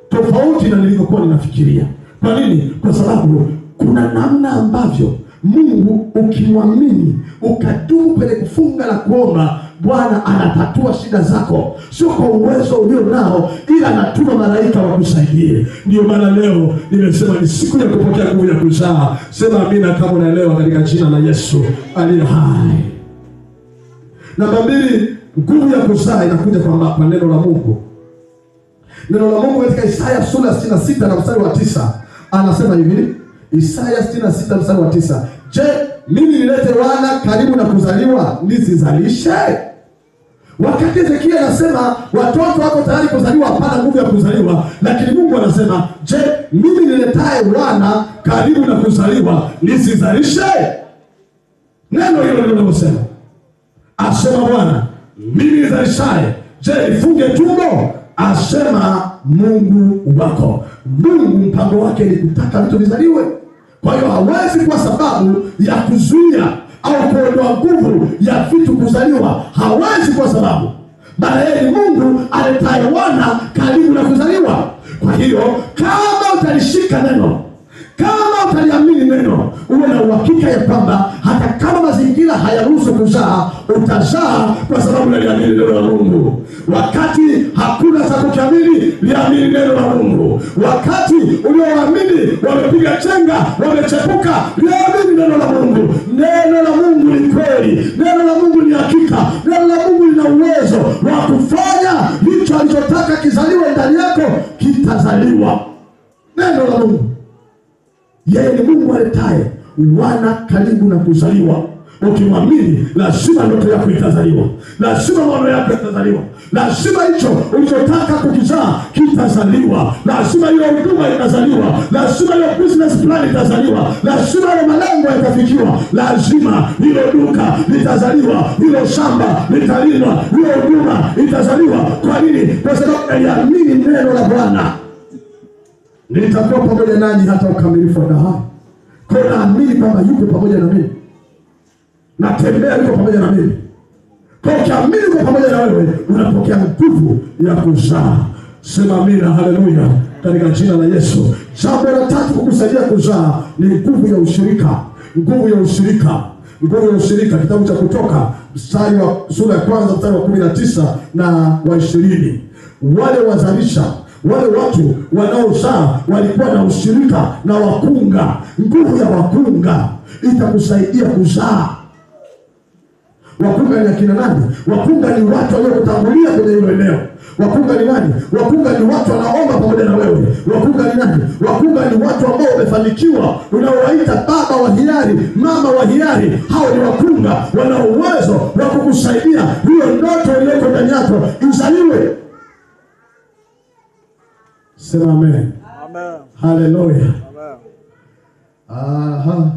tofauti na nilivyokuwa ninafikiria. Kwa nini? Kwa sababu kuna namna ambavyo Mungu ukimwamini, ukadumu kwenye kufunga na kuomba, Bwana anatatua shida zako. Sio kwa uwezo ulio nao, ila anatuma malaika wakusaidie. Ndio maana leo nimesema ni siku ya kupokea nguvu ya kuzaa. Sema amina kama unaelewa, katika jina la Yesu aliye hai. Namba 2, nguvu ya kuzaa inakuja kwa neno la Mungu. Neno la Mungu katika Isaya sura 66 na mstari wa 9 anasema hivi. Isaya 66 mstari wa 9. Je, mimi nilete wana karibu na kuzaliwa nisizalishe? Wakati Ezekiel anasema watoto wako tayari kuzaliwa, hapana nguvu ya kuzaliwa, lakini Mungu anasema, je, mimi niletaye wana karibu na kuzaliwa nisizalishe? Neno hilo ndilo linalosema. Asema Bwana, mimi nizalishaye, je, nifunge tumbo? Asema Mungu wako. Mungu mpango wake ni kutaka vitu vizaliwe. Kwa hiyo hawezi kwa sababu ya kuzuia au kuondoa nguvu ya vitu kuzaliwa. Hawezi kwa sababu, bali yeye ni Mungu aletaye wana karibu na kuzaliwa. Kwa hiyo kama utalishika neno, kama utaliamini neno, uwe na uhakika ya kwamba hata kama mazingira hayaruhusu kuzaa, utazaa kwa sababu unaliamini neno la Mungu. Wakati hakuna cha kukiamini, liamini neno la Mungu. Wakati ulioamini wamepiga chenga, wamechepuka, liamini neno la Mungu. Neno la Mungu ni kweli, neno la Mungu ni hakika, neno la Mungu lina uwezo wa kufanya hicho alichotaka kizaliwe ndani yako, kitazaliwa. Neno la Mungu. Yeye ni Mungu aletaye wana karibu na kuzaliwa. Ukimwamini, lazima ndoto yako itazaliwa, lazima maono yako itazaliwa, lazima hicho ulichotaka kukizaa kitazaliwa, lazima hiyo huduma itazaliwa, lazima hiyo business plan itazaliwa, lazima hiyo malengo yatafikiwa, lazima hilo duka litazaliwa, hilo shamba litalindwa, hiyo huduma itazaliwa. Kwa nini? Kwa sababu aliamini neno la Bwana. Nitakuwa pamoja nanyi hata ukamilifu wa dahari. Kwa naamini kwamba yuko pamoja na mimi, natembea yuko pamoja na mimi. Kwa ukiamini yuko pamoja na wewe, unapokea nguvu ya kuzaa. Sema amina, haleluya, katika jina la Yesu. Jambo la 3 kukusaidia kuzaa ni nguvu ya ushirika. Nguvu ya ushirika. Nguvu ya ushirika. Kitabu cha Kutoka mstari wa sura ya 1 mstari wa 19 na wa 20. Wale wazalisha, wale watu wanaozaa walikuwa na ushirika na wakunga. Nguvu ya wakunga itakusaidia kuzaa. Wakunga ni akina nani? Wakunga ni watu waliokutangulia kwenye hilo eneo. Wakunga ni nani? Wakunga ni watu wanaomba pamoja na wewe. Wakunga ni nani? Wakunga ni watu ambao wamefanikiwa, unaowaita baba wa hiari, mama wa hiari. Hao ni wakunga, wana uwezo wa kukusaidia hiyo ndoto iliyoko ndani yako izaliwe. Sema amen. Amen. Haleluya. Amen. Aha.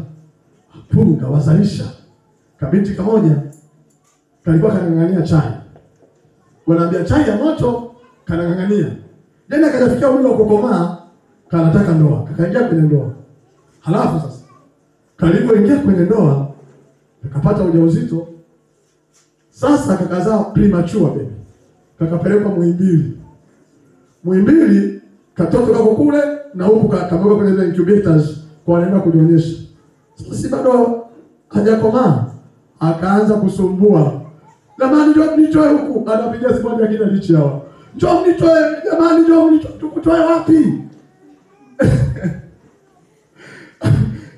Wakunga wazalisha. Kabinti kamoja kalikuwa kanang'ang'ania chai. Wanaambia chai ya moto, kanang'ang'ania. Jana akafikia umri wa kukomaa, kanataka ndoa. Kakaingia kwenye ndoa. Halafu sasa kalipoingia kwenye ndoa, akapata ujauzito. Sasa kakazaa premature baby. Kakapelekwa Muhimbili. Muhimbili katoto kako kule na huku kamweka kwenye incubators kwa wanaenda kujionyesha. Sasa bado hajakomaa, akaanza kusumbua. Jamani njoo mnitoe huku, anapiga simu ya kina lichi hawa. Njoo mnitoe, jamani njoo mnitoe, tukutoe wapi?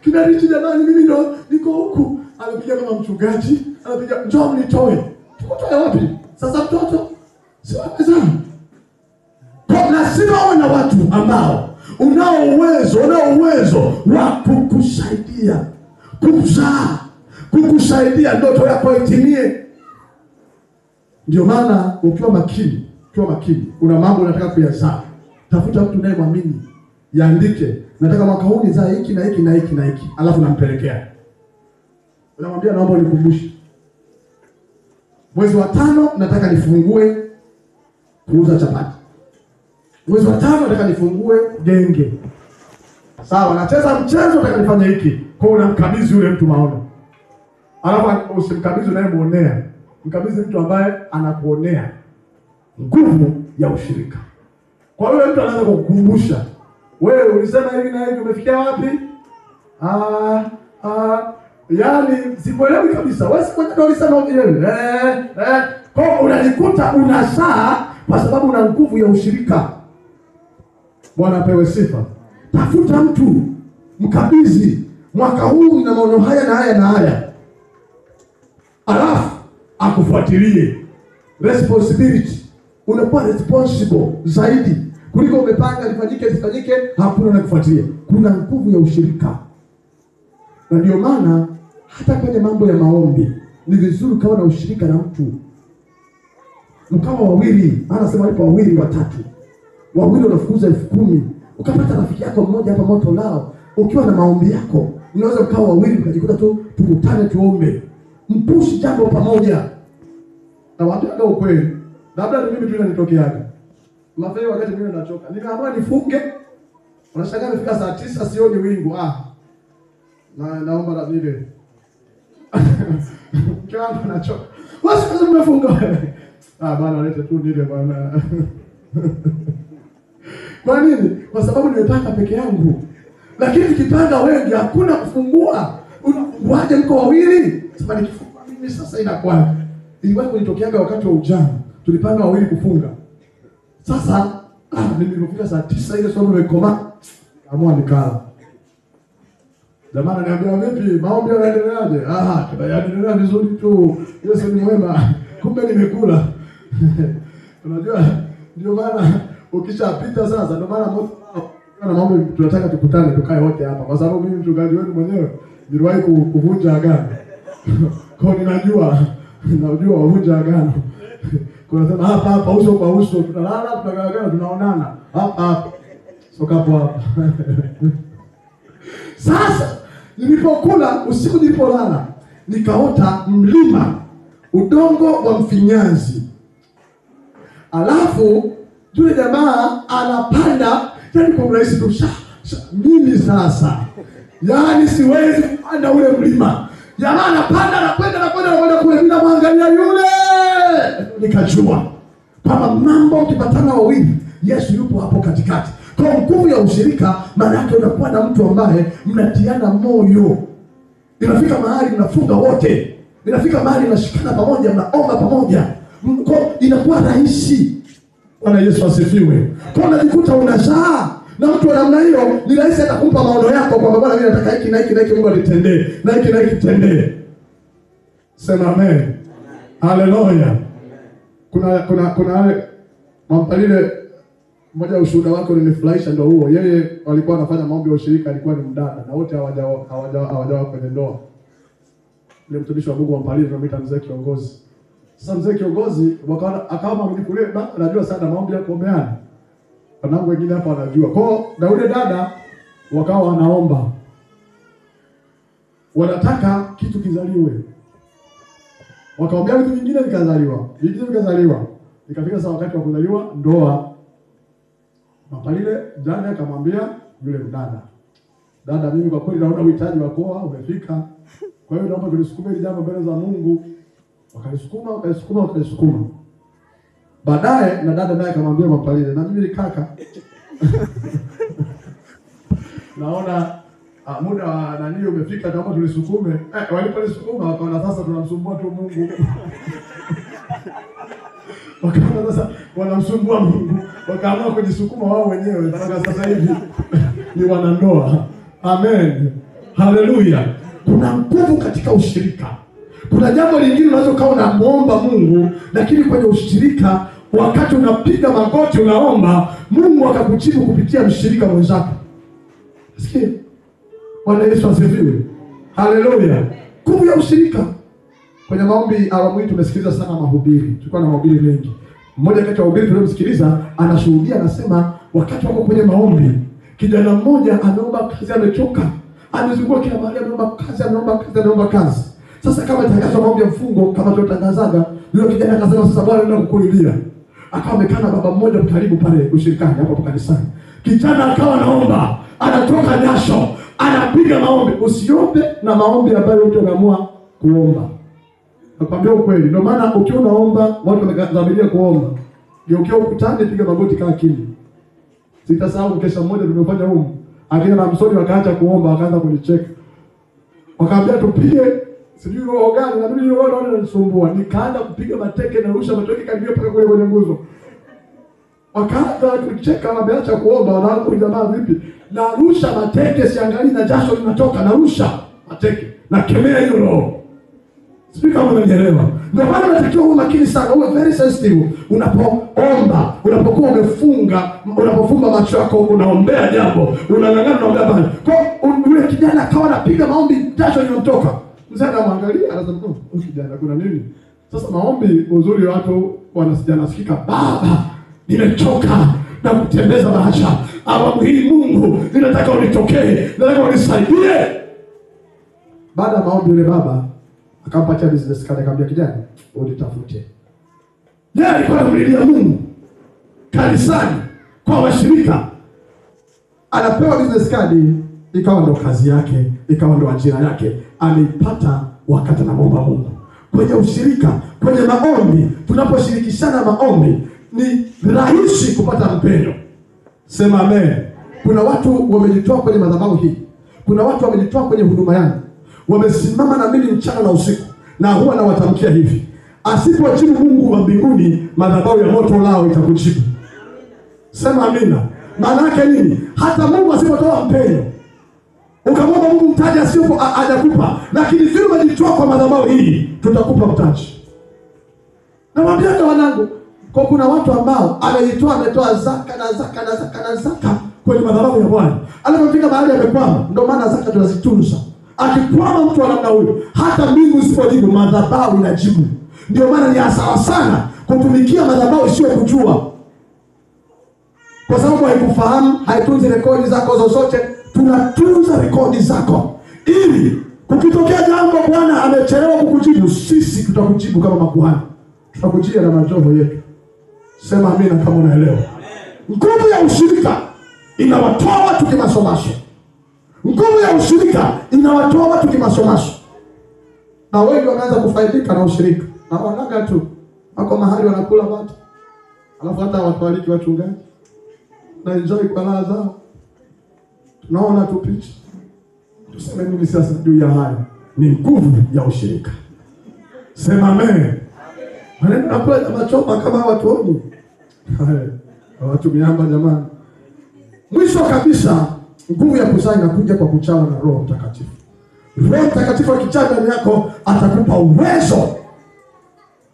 Kina lichi jamani mimi ndo niko huku. Anapiga kama mchungaji, anapiga njoo mnitoe. Tukutoe wapi? Sasa mtoto si waweza. Kwa lazima uwe na watu ambao unao uwezo wa kukusaidia kuzaa, kukusaidia ndoto yako itimie. Ndio maana ukiwa makini, una mambo unataka kuyazaa, tafuta mtu unayemwamini, yaandike, nataka mwaka huu nizaa hiki na hiki na hiki na hiki, alafu nampelekea. Unamwambia naomba unikumbushe. Mwezi wa 5 nataka nifungue kuuza chapati. Mwezi wa 5 nataka nifungue genge. Sawa, nacheza mchezo nataka nifanye hiki. Kwa unamkabidhi yule mtu maono. Alafu usimkabidhi unayemuonea. Mkabidhi mtu ambaye anakuonea. Nguvu ya ushirika. Kwa hiyo mtu anaanza kukukumbusha. Wewe ulisema hivi na hivi, umefikia wapi? Yaani sikuelewi kabisa. Wewe sikuelewi ulisema hivi. Kwa unajikuta unasaa kwa sababu una nguvu ya ushirika. Bwana apewe sifa. Tafuta mtu, mkabidhi, mwaka huu na maono haya na haya na haya. Alafu akufuatilie. Responsibility. Unakuwa responsible zaidi kuliko umepanga lifanyike, hakuna na kufuatilia. Kuna nguvu ya ushirika. Na ndio maana hata kwenye mambo ya maombi ni vizuri kama na ushirika na mtu. Mkawa wawili, anasema walipo wawili watatu. Wawili wanafukuza 10,000. Ukapata rafiki yako mmoja hapa moto lao, ukiwa na maombi yako, unaweza mkawa wawili mkajikuta tu tukutane tuombe. Mpushi jambo pamoja. Na watu ndio ukweli. Labda ni mimi tu nitokeaga. Mafanya wakati mimi nachoka. Nikaamua nifunge. Unashangaa nifika saa 9 sioni wingu. Naomba na vile. Kama nachoka. Wasi kama umefunga wewe. Bwana leta tu nile bwana. Kwa nini? Kwa sababu nimepanga peke yangu. Lakini tukipanga wengi hakuna kufungua. Unafunguaje mko wawili? Sasa nikifungua mimi sasa inakuwa. Iliwahi kunitokeaga wakati wa ujana. Tulipanga wawili kufunga. Sasa mimi nilipofika saa 9 ile somo nimekoma. Kaamua nikala. Jamani niambia vipi? Maombi yanaendeleaje? Tunaendelea vizuri tu. Yesu ni mwema. Kumbe nimekula. Unajua ndio maana ukishapita sasa ndio maana na mambo tunataka tukutane tukae wote hapa kwa sababu mimi mchungaji wetu mwenyewe niliwahi kuvunja agano. Kwa ninajua kuvunja agano. Kwa sababu hapa uso kwa uso tunalala tunagaagana tunaonana hapa. Soka hapa. Sasa nilipokula usiku nilipolala nikaota mlima, udongo wa mfinyanzi. Alafu yule jamaa anapanda, yani kwa urahisi tu mimi sasa. Yani siwezi kupanda ule mlima. Jamaa anapanda kwenda kule bila mwangalia yule. Nikajua kama mambo ukipatana wawili, Yesu yupo hapo katikati. Kwa nguvu ya ushirika, maana yake unakuwa na mtu ambaye mnatiana moyo. Inafika mahali mnafunga wote. Inafika mahali mnashikana pamoja, mnaomba pamoja. Kwa inakuwa rahisi. Bwana Yesu asifiwe. Kwa unajikuta unazaa na mtu wa namna hiyo, ni rahisi atakupa maono yako kwamba Bwana mimi nataka hiki na hiki na hiki Mungu alitendee. Na hiki na hiki tendee. Sema amen. Haleluya. Kuna Mampalile, mmoja wa ushuhuda wake ulinifurahisha ndio huo. Yeye walikuwa wanafanya maombi ya ushirika, alikuwa ni mdada na wote hawajawa kwenye ndoa. Ile mtumishi wa Mungu Mampalile tunamuita mzee kiongozi. Sasa mzee kiongozi akawa mwaminifu kule, anajua sana maombi ya kuombeana. Wanangu wengine hapa wanajua. Kwa hiyo na yule dada wakawa wanaomba. Wanataka kitu kizaliwe. Wakaombea vitu vingine vikazaliwa. Vingine vikazaliwa. Ikafika sasa wakati wa kuzaliwa ndoa. Mampalile jana akamwambia yule mdada, dada, mimi kwa kweli naona uhitaji wa kuoa umefika. Kwa hiyo naomba tulisukume ile jambo mbele za Mungu. Wakalisukuma. Baadaye na dada naye akamwambia Mampalile, na mimi kaka naona muda wa nani umefika, naomba tulisukume. Walipolisukuma wakaona sasa tunamsumbua tu Mungu. Wakaona sasa wanamsumbua Mungu. Wakaamua kujisukuma wao wenyewe. Mpaka sasa hivi ni wanandoa. Amen. Haleluya. Kuna nguvu katika ushirika. Kuna jambo lingine unaweza ukawa unamuomba Mungu, lakini kwenye ushirika wakati unapiga magoti unaomba, Mungu akakujibu kupitia mshirika mwenzako. Sikia. Bwana Yesu asifiwe. Haleluya. Nguvu ya ushirika. Kwenye maombi awamu hii tumesikiliza sana mahubiri. Tulikuwa na mahubiri mengi. Mmoja kati ya wahubiri tuliomsikiliza anashuhudia, anasema wakati wako kwenye maombi, kijana mmoja ameomba kazi, amechoka. Amezunguka kila mahali, ameomba kazi. Sasa kama tangazo maombi ya mfungo kama tulitangazaga, yule kijana akasema sasa Bwana naenda kukulilia. Akawa amekaa na baba mmoja karibu pale ushirikani hapo kanisani. Kijana akawa anaomba, anatoka jasho, anapiga maombi. Usiombe na maombi ambayo mtu anaamua kuomba. Nakwambia ukweli, ndio maana ukiwa unaomba watu wamekadhamiria kuomba. Geukia ukutane, piga magoti kaa kimya. Sitasahau kesha mmoja tumefanya huko. Akina na msoni wakaacha kuomba, akaanza kunicheka. Wakaambia tupige sijui roho gani, na mimi roho naona inanisumbua. Nikaanza kupiga mateke na rusha mateke karibia mpaka kule kwenye nguzo. Wakaanza kucheka, wameacha kuomba, wanaanza jamaa vipi? Na rusha mateke, siangalii na jasho linatoka, na rusha mateke. Na kemea hiyo roho. Sijui kama unanielewa. Ndio maana unatakiwa uwe makini sana, uwe very sensitive unapoomba, unapokuwa umefunga, unapofumba macho yako unaombea jambo, unang'ang'ana unaombea bali. Kwa yule kijana akawa anapiga maombi, jasho linamtoka. Mzee anamwangalia, anasema, "Huyu kijana kuna nini?" Sasa maombi uzuri watu wanasikika, "Baba, nimechoka na kutembeza bahasha. Awamu hii Mungu, ninataka unitokee, nataka unisaidie." Baada ya maombi yule baba akampatia business card, akamwambia kijana, "Unitafute." Yeye alikuwa anamlilia Mungu kanisani kwa washirika. Anapewa business card, ikawa ndo kazi yake, ikawa ndo ajira yake. Ameipata wakati anamwomba Mungu. Kwenye ushirika, kwenye maombi, tunaposhirikishana maombi, ni rahisi kupata mpendo. Sema amen. Kuna watu wamejitoa kwenye madhabahu hii. Kuna watu wamejitoa kwenye huduma yangu. Wamesimama na mimi mchana na usiku, na huwa nawatamkia hivi: asipojibu Mungu wa mbinguni, madhabahu ya moto lao itakujibu. Sema amina. Maana yake nini? Hata Mungu asipotoa mpendo, ukamwomba Mungu mtaji asipo hajakupa, lakini vile umejitoa kwa madhabahu hii, tutakupa mtaji. Nawaambia kwa wanangu, kwa kuna watu ambao amejitoa, ametoa zaka na zaka kwenye madhabahu ya Bwana. Anapofika mahali amekwama, ndio maana zaka tunazitunza. Akikwama mtu wa namna huyo, hata mbingu isipojibu, madhabahu inajibu. Ndio maana ni hasara sana kutumikia madhabahu sio kujua. Kwa sababu haikufahamu, haitunzi rekodi zako zozote. Tunatunza rekodi zako ili kukitokea jambo Bwana amechelewa kukujibu, sisi tutakujibu kama makuhani. Tutakujia na majoho yetu. Sema amina kama unaelewa. Nguvu ya ushirika inawatoa watu kimasomaso. Nguvu ya ushirika inawatoa watu kimasomaso. Na wengi wanaanza kufaidika na ushirika. Na wanaga tu wako mahali wanakula watu, alafu hata watualiki wachungaji na enjoy kwa raha zao. Tunaona tu picha. Tuseme nini sasa juu ya haya? Ni nguvu ya ushirika. Sema amen. Wanaenda kula machoma kama watu woni. Watu miamba jamani. Mwisho kabisa, nguvu ya kuzaa inakuja kwa kuchawa na Roho Mtakatifu. Roho Mtakatifu akichaa ndani yako atakupa uwezo,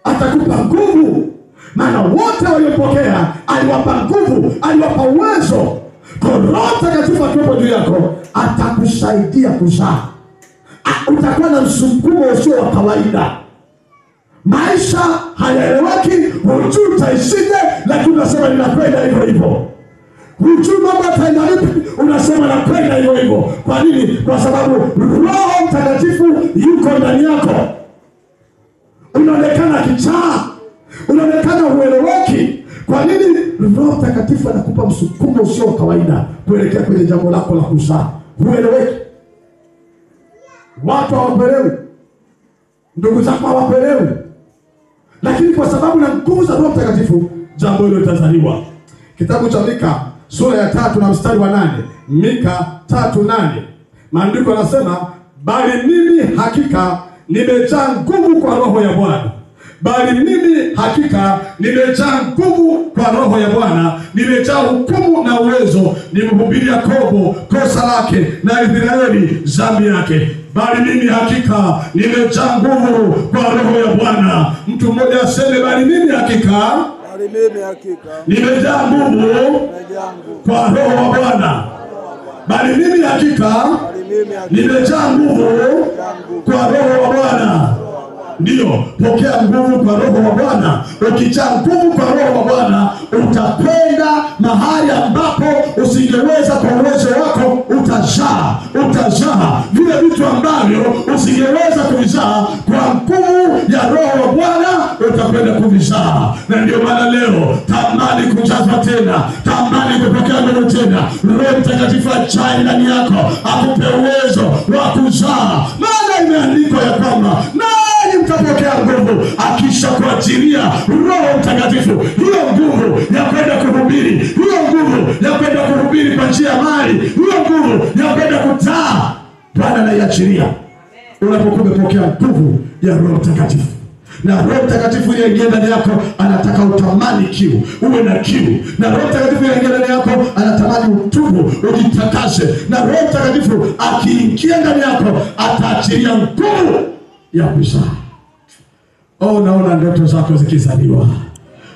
atakupa nguvu. Maana wote waliopokea aliwapa nguvu, aliwapa uwezo. Kwa Roho Mtakatifu akiwepo juu yako atakusaidia kuzaa. Utakuwa na msukumo usio wa kawaida. Maisha hayaeleweki, hujui utaishije, lakini unasema ninakwenda hivyo hivyo. Hujui mambo yataenda vipi, unasema nakwenda hivyo hivyo. Kwa nini? Kwa sababu Roho Mtakatifu yuko ndani yako. Unaonekana kichaa, unaonekana hueleweki. Kwa nini? Roho Mtakatifu anakupa msukumo usio kawaida kuelekea kwenye jambo lako la kuzaa. Hueleweki. Watu hawapelewi, ndugu zako hawapelewi, lakini kwa sababu na nguvu za Roho Mtakatifu jambo hilo litazaliwa. Kitabu cha Mika sura ya 3 na mstari wa 8. Mika 3:8. Maandiko yanasema, bali mimi hakika nimejaa nguvu kwa Roho ya Bwana. Bali mimi hakika nimejaa nguvu kwa Roho ya Bwana, nimejaa hukumu na uwezo, nimhubiri Yakobo kosa lake na Israeli dhambi yake. Bali mimi hakika nimejaa nguvu kwa Roho ya Bwana. Mtu mmoja aseme, bali mimi hakika nimejaa nguvu kwa Roho wa Bwana. Bali mimi hakika nimejaa nguvu kwa Roho wa Bwana. Ndio, pokea nguvu kwa Roho wa Bwana. Ukijaa nguvu kwa Roho wa Bwana, utakwenda mahali ambapo usingeweza kwa uwezo wako. Utazaa vile vitu ambavyo usingeweza kuvizaa. Kwa nguvu ya Roho wa Bwana utakwenda kuvizaa. Na ndio maana leo tamani kujazwa tena, tamani kupokea nguvu tena. Roho Mtakatifu ajae ndani yako, akupe uwezo wa kuzaa. Maana imeandikwa ya kwamba mtapokea nguvu akisha kuachilia Roho Mtakatifu. Hiyo nguvu ya kwenda kuhubiri, hiyo nguvu ya kwenda kuhubiri kwa njia ya mali, hiyo nguvu ya kwenda kutaa, Bwana anaiachilia unapokuwa umepokea nguvu ya Roho Mtakatifu. Na Roho Mtakatifu ile ndani yako anataka utamani kiu, uwe na kiu. Na Roho Mtakatifu ile ndani yako anatamani utubu, ujitakase. Na Roho Mtakatifu akiingia ndani yako ataachilia nguvu ya kuzaa. Naona ndoto zako zikizaliwa.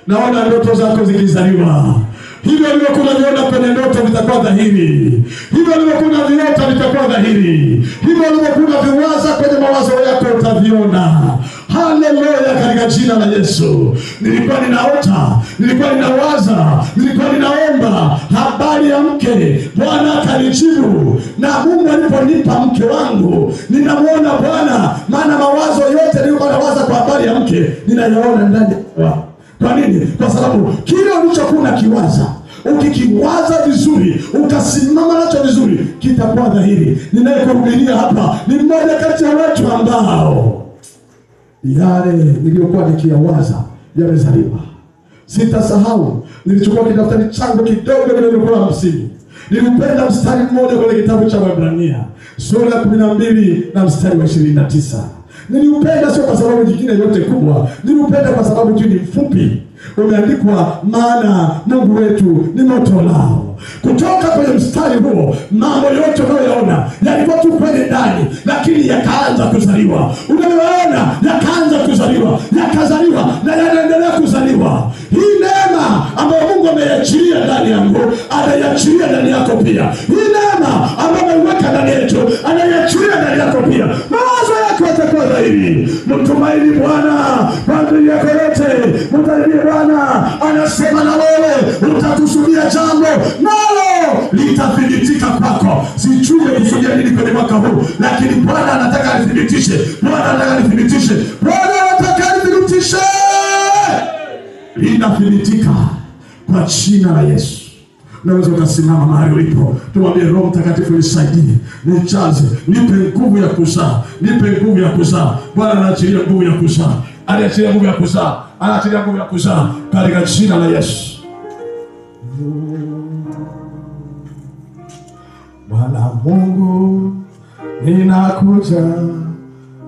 Naona ndoto zako zikizaliwa. Hivyo ulivyokuwa unaona kwenye ndoto vitakuwa dhahiri. Hivyo ulivyokuwa unaviota vitakuwa dhahiri. Hivyo ulivyokuwa unaviwaza kwenye mawazo yako utaviona. Haleluya, katika jina la Yesu. Nilikuwa ninaota, nilikuwa ninawaza, nilikuwa ninaomba habari ya mke. Bwana akanijibu. Na Mungu aliponipa mke wangu, ninamuona Bwana. Maana mawazo yote nilikuwa nawaza kwa habari ya mke, ninayaona ndani yako. Kwa nini? Kwa sababu kile ulichokuwa unakiwaza, ukikiwaza vizuri, ukasimama nacho vizuri, kitakuwa dhahiri. Ninayekuhubiria hapa ni mmoja kati ya watu ambao yale niliyokuwa nikiyawaza yamezaliwa. Sitasahau, nilichukua kidaftari changu kidogo nilikuwa 50. Nilipenda mstari mmoja kwenye kitabu cha Waebrania sura ya 12 na mstari wa 29. Niliupenda sio kwa sababu nyingine yote kubwa. Niliupenda kwa sababu tu ni mfupi. Umeandikwa, maana Mungu wetu ni moto lao. Kutoka kwenye mstari huo, mambo yote unayoona yalikuwa tu kwenye ndani, lakini yakaanza kuzaliwa. Unayoona yakaanza kuzaliwa, yakazaliwa na yanaendelea kuzaliwa. Hii neema ambayo Mungu ameiachilia ndani yangu, anaiachilia ndani yako pia. Hii neema ambayo ameiweka ndani yetu, anaiachilia ndani yako pia. Mawazo yako yatakuwa dhahiri. Mtumaini Bwana kwa ajili yako yote. Mtumaini Bwana, anasema na wewe utakusudia jambo, nalo litathibitika kwako. Sijui kusudia nini kwenye mwaka huu, lakini Bwana anataka lithibitishe. Bwana anataka lithibitishe. Bwana anataka lithibitishe. Linathibitika kwa jina la Yesu. Naweza ukasimama mahali ulipo, tumwambie Roho Mtakatifu nisaidie, nijaze, nipe nguvu ya kuzaa, nipe nguvu ya kuzaa. Bwana anaachilia nguvu ya kuzaa, anaachilia nguvu ya kuzaa, anaachilia nguvu ya kuzaa katika jina la Yesu. Bwana Mungu, ninakuja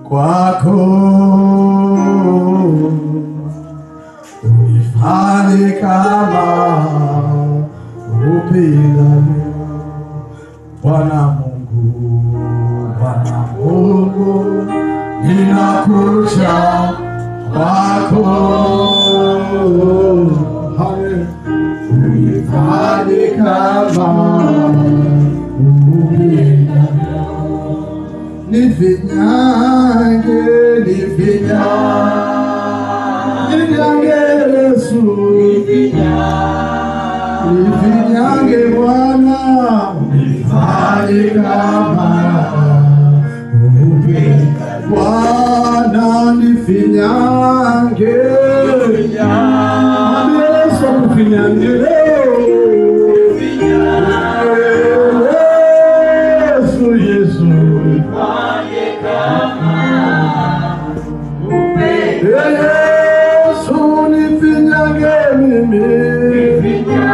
kwako, unifanye kama upendavyo. Bwana Mungu, ninakuja kwako. nifanye kama nifinyange Yesu, nifinyange Bwana, nifanye kama Bwana, nifinyange Yesu, nifinyange Yesu, nifanye kama Yesu, nifinyange mimi, nifinyange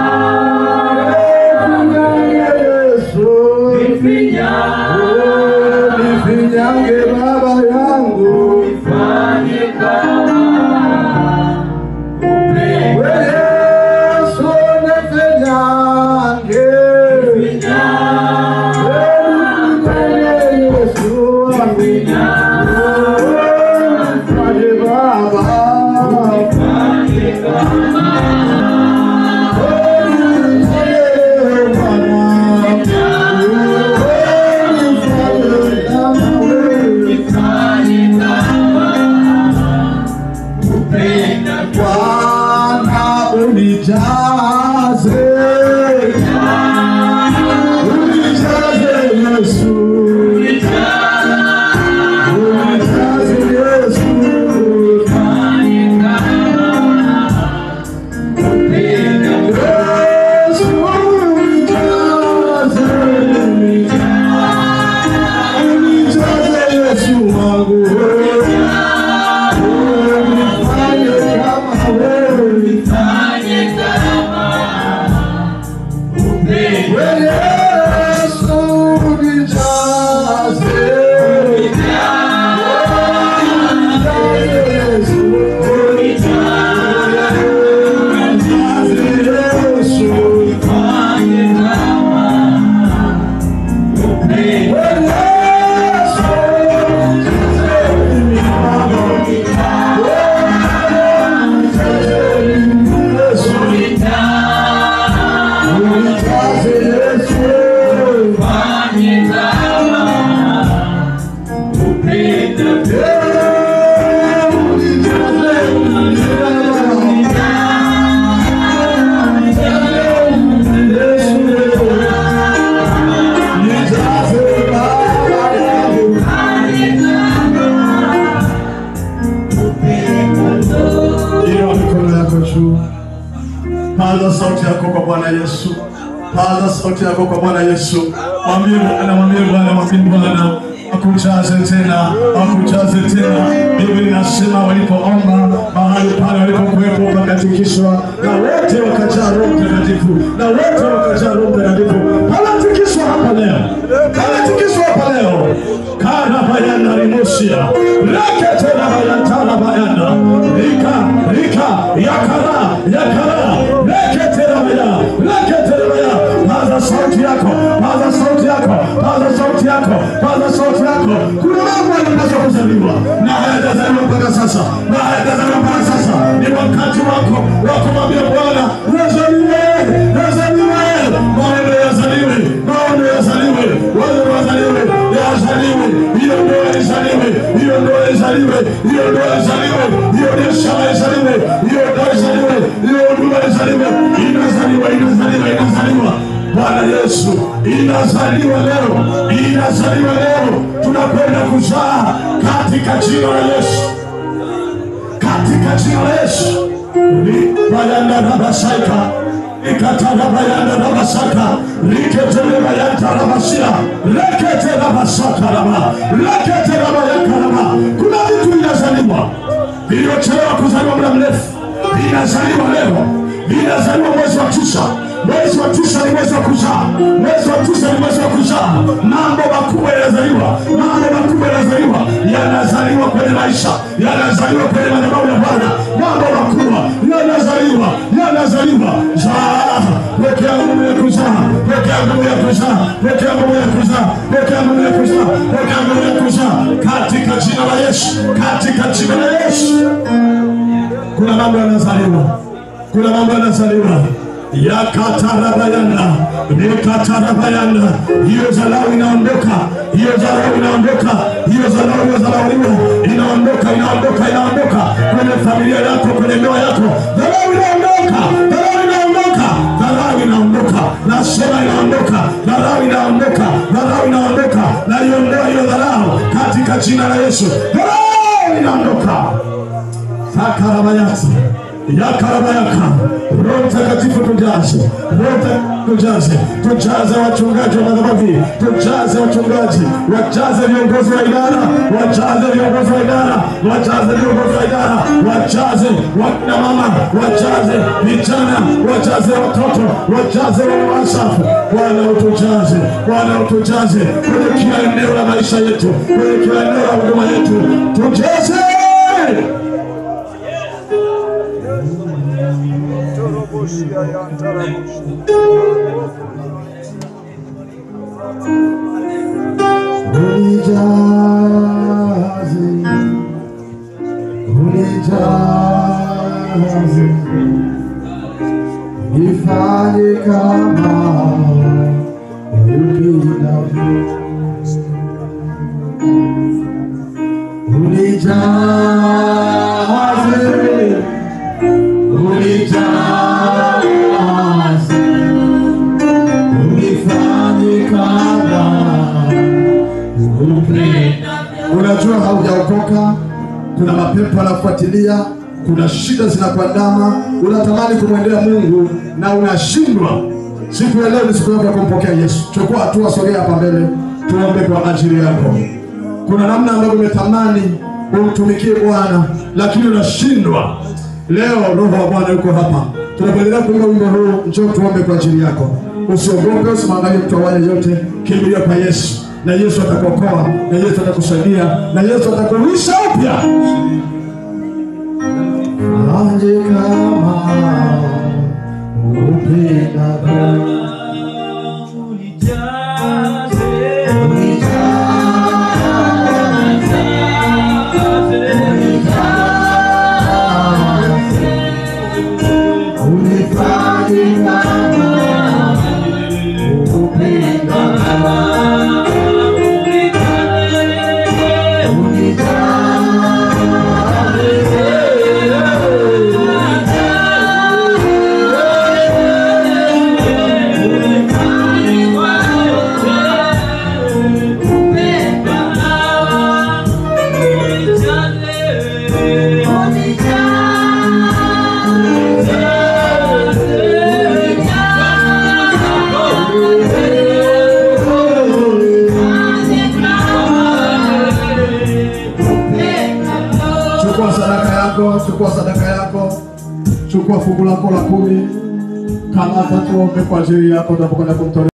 Yesu, nifinyange Baba yangu, nifanye kama Yesu, nifinyange Paza sauti yako kwa Bwana Yesu. Paza sauti yako kwa Bwana Yesu. Mwambie Bwana, mwambie Bwana, mwambie Bwana akujaze tena, akujaze tena. Biblia inasema walipoomba mahali pale walipokuwepo pakatikiswa na wote wakajaa Roho Mtakatifu. Na wote wakajaa Roho Mtakatifu. Panatikiswa hapa leo. Panatikiswa hapa leo. Kana bayana rimosia. Leke tena bayantana bayana. Rika, yakara. Leke tena bayana. Leke tena bayana. Paza sauti yako. Paza sauti yako. Paza sauti yako. Paza sauti yako. Kuna mambo yanapaswa kuzaliwa. Na hayajazaliwa mpaka sasa. Na hayajazaliwa mpaka sasa. Ni wakati wako. Wako mwambie Bwana, yazaliwe. Yazaliwe. Maono yazaliwe. Maono yazaliwe. Wale wazaliwe. Yazaliwe. Hiyo ndoa yazaliwe. Hiyo ndoa yazaliwe. Hiyo ndoa yazaliwe. Hiyo biashara yazaliwe. Hiyo ndoa yazaliwe. Hiyo ndoa yazaliwe. Inazaliwa. Inazaliwa. Inazaliwa. Bwana Yesu, inazaliwa leo. Inazaliwa leo. Tunakwenda kuzaa katika jina la Yesu. Katika jina la Yesu. Bayanda rabasaika. Ikatana bayanda rabasaka. Liketele bayanta rabasia. Lekete rabasaka raba. Lekete rabayaka raba. Kuna vitu inazaliwa. Viliochelewa kuzaliwa muda mrefu. Inazaliwa leo. Inazaliwa mwezi wa 9. Mwezi wa 9 ni mwezi wa kuzaa. Mwezi wa 9 ni mwezi wa kuzaa. Mambo makubwa yanazaliwa. Mambo makubwa yanazaliwa. Yanazaliwa kwenye maisha. Yanazaliwa kwenye madhabahu ya Bwana. Mambo makubwa yanazaliwa. Yanazaliwa. Zaa. Pokea nguvu ya kuzaa. Pokea nguvu ya kuzaa. Pokea nguvu ya kuzaa. Pokea nguvu ya kuzaa. Pokea nguvu ya kuzaa. Katika jina la Yesu. Katika jina la Yesu. Kuna mambo yanazaliwa. Kuna mambo yanazaliwa. Yakatarabayanda, Nekatarabayanda, hiyo dharau inaondoka, hiyo dharau inaondoka, hiyo dharau iliyodharauliwa inaondoka, inaondoka, inaondoka kwenye familia yako, kwenye ndoa yako. Dharau inaondoka, dharau inaondoka, dharau inaondoka, nasema inaondoka, dharau inaondoka, dharau inaondoka, na iondoa hiyo dharau katika jina la Yesu. Dharau inaondoka. Sakarabayasa, yakarabayaka. Roho Mtakatifu tujaze, tujaze wachungaji wa madhabahu, tujaze wachungaji, wajaze viongozi wa idara, wajaze viongozi wa idara, wajaze viongozi wa idara, wajaze wakina mama, wajaze vijana, wajaze watoto, wajaze wasafu. Bwana utujaze, Bwana utujaze kwenye kila eneo la maisha yetu, kwenye kila eneo la huduma yetu, tujaze. Unijaze, nifanye kama upendavyo. Unijaze, unijaze, unifanye kama upendavyo. Unajua haujaokoka, kuna mapepo yanakufuatilia, kuna shida zinakuandama, unatamani kumwendea Mungu na unashindwa. Siku ya leo ni siku yako ya kumpokea Yesu. Chukua hatua, sogea hapa mbele, tuombe kwa ajili yako. Kuna namna ambayo umetamani umtumikie Bwana lakini unashindwa. Leo Roho wa Bwana yuko hapa. Tunaendelea kuimba wimbo huu, njoo tuombe kwa ajili yako. Usiogope, usimwangalie mtu awaye yote, kimbilia kwa Yesu. Na Yesu atakuokoa, na Yesu atakusaidia, na Yesu atakurudisha upya. Aje kama upendavyo, unijaze, unijaze, unifanye kama upendavyo. Chukua sadaka yako, chukua fungu lako la 10. Kama tuombe kwa ajili yako, tunapokwenda kumtolea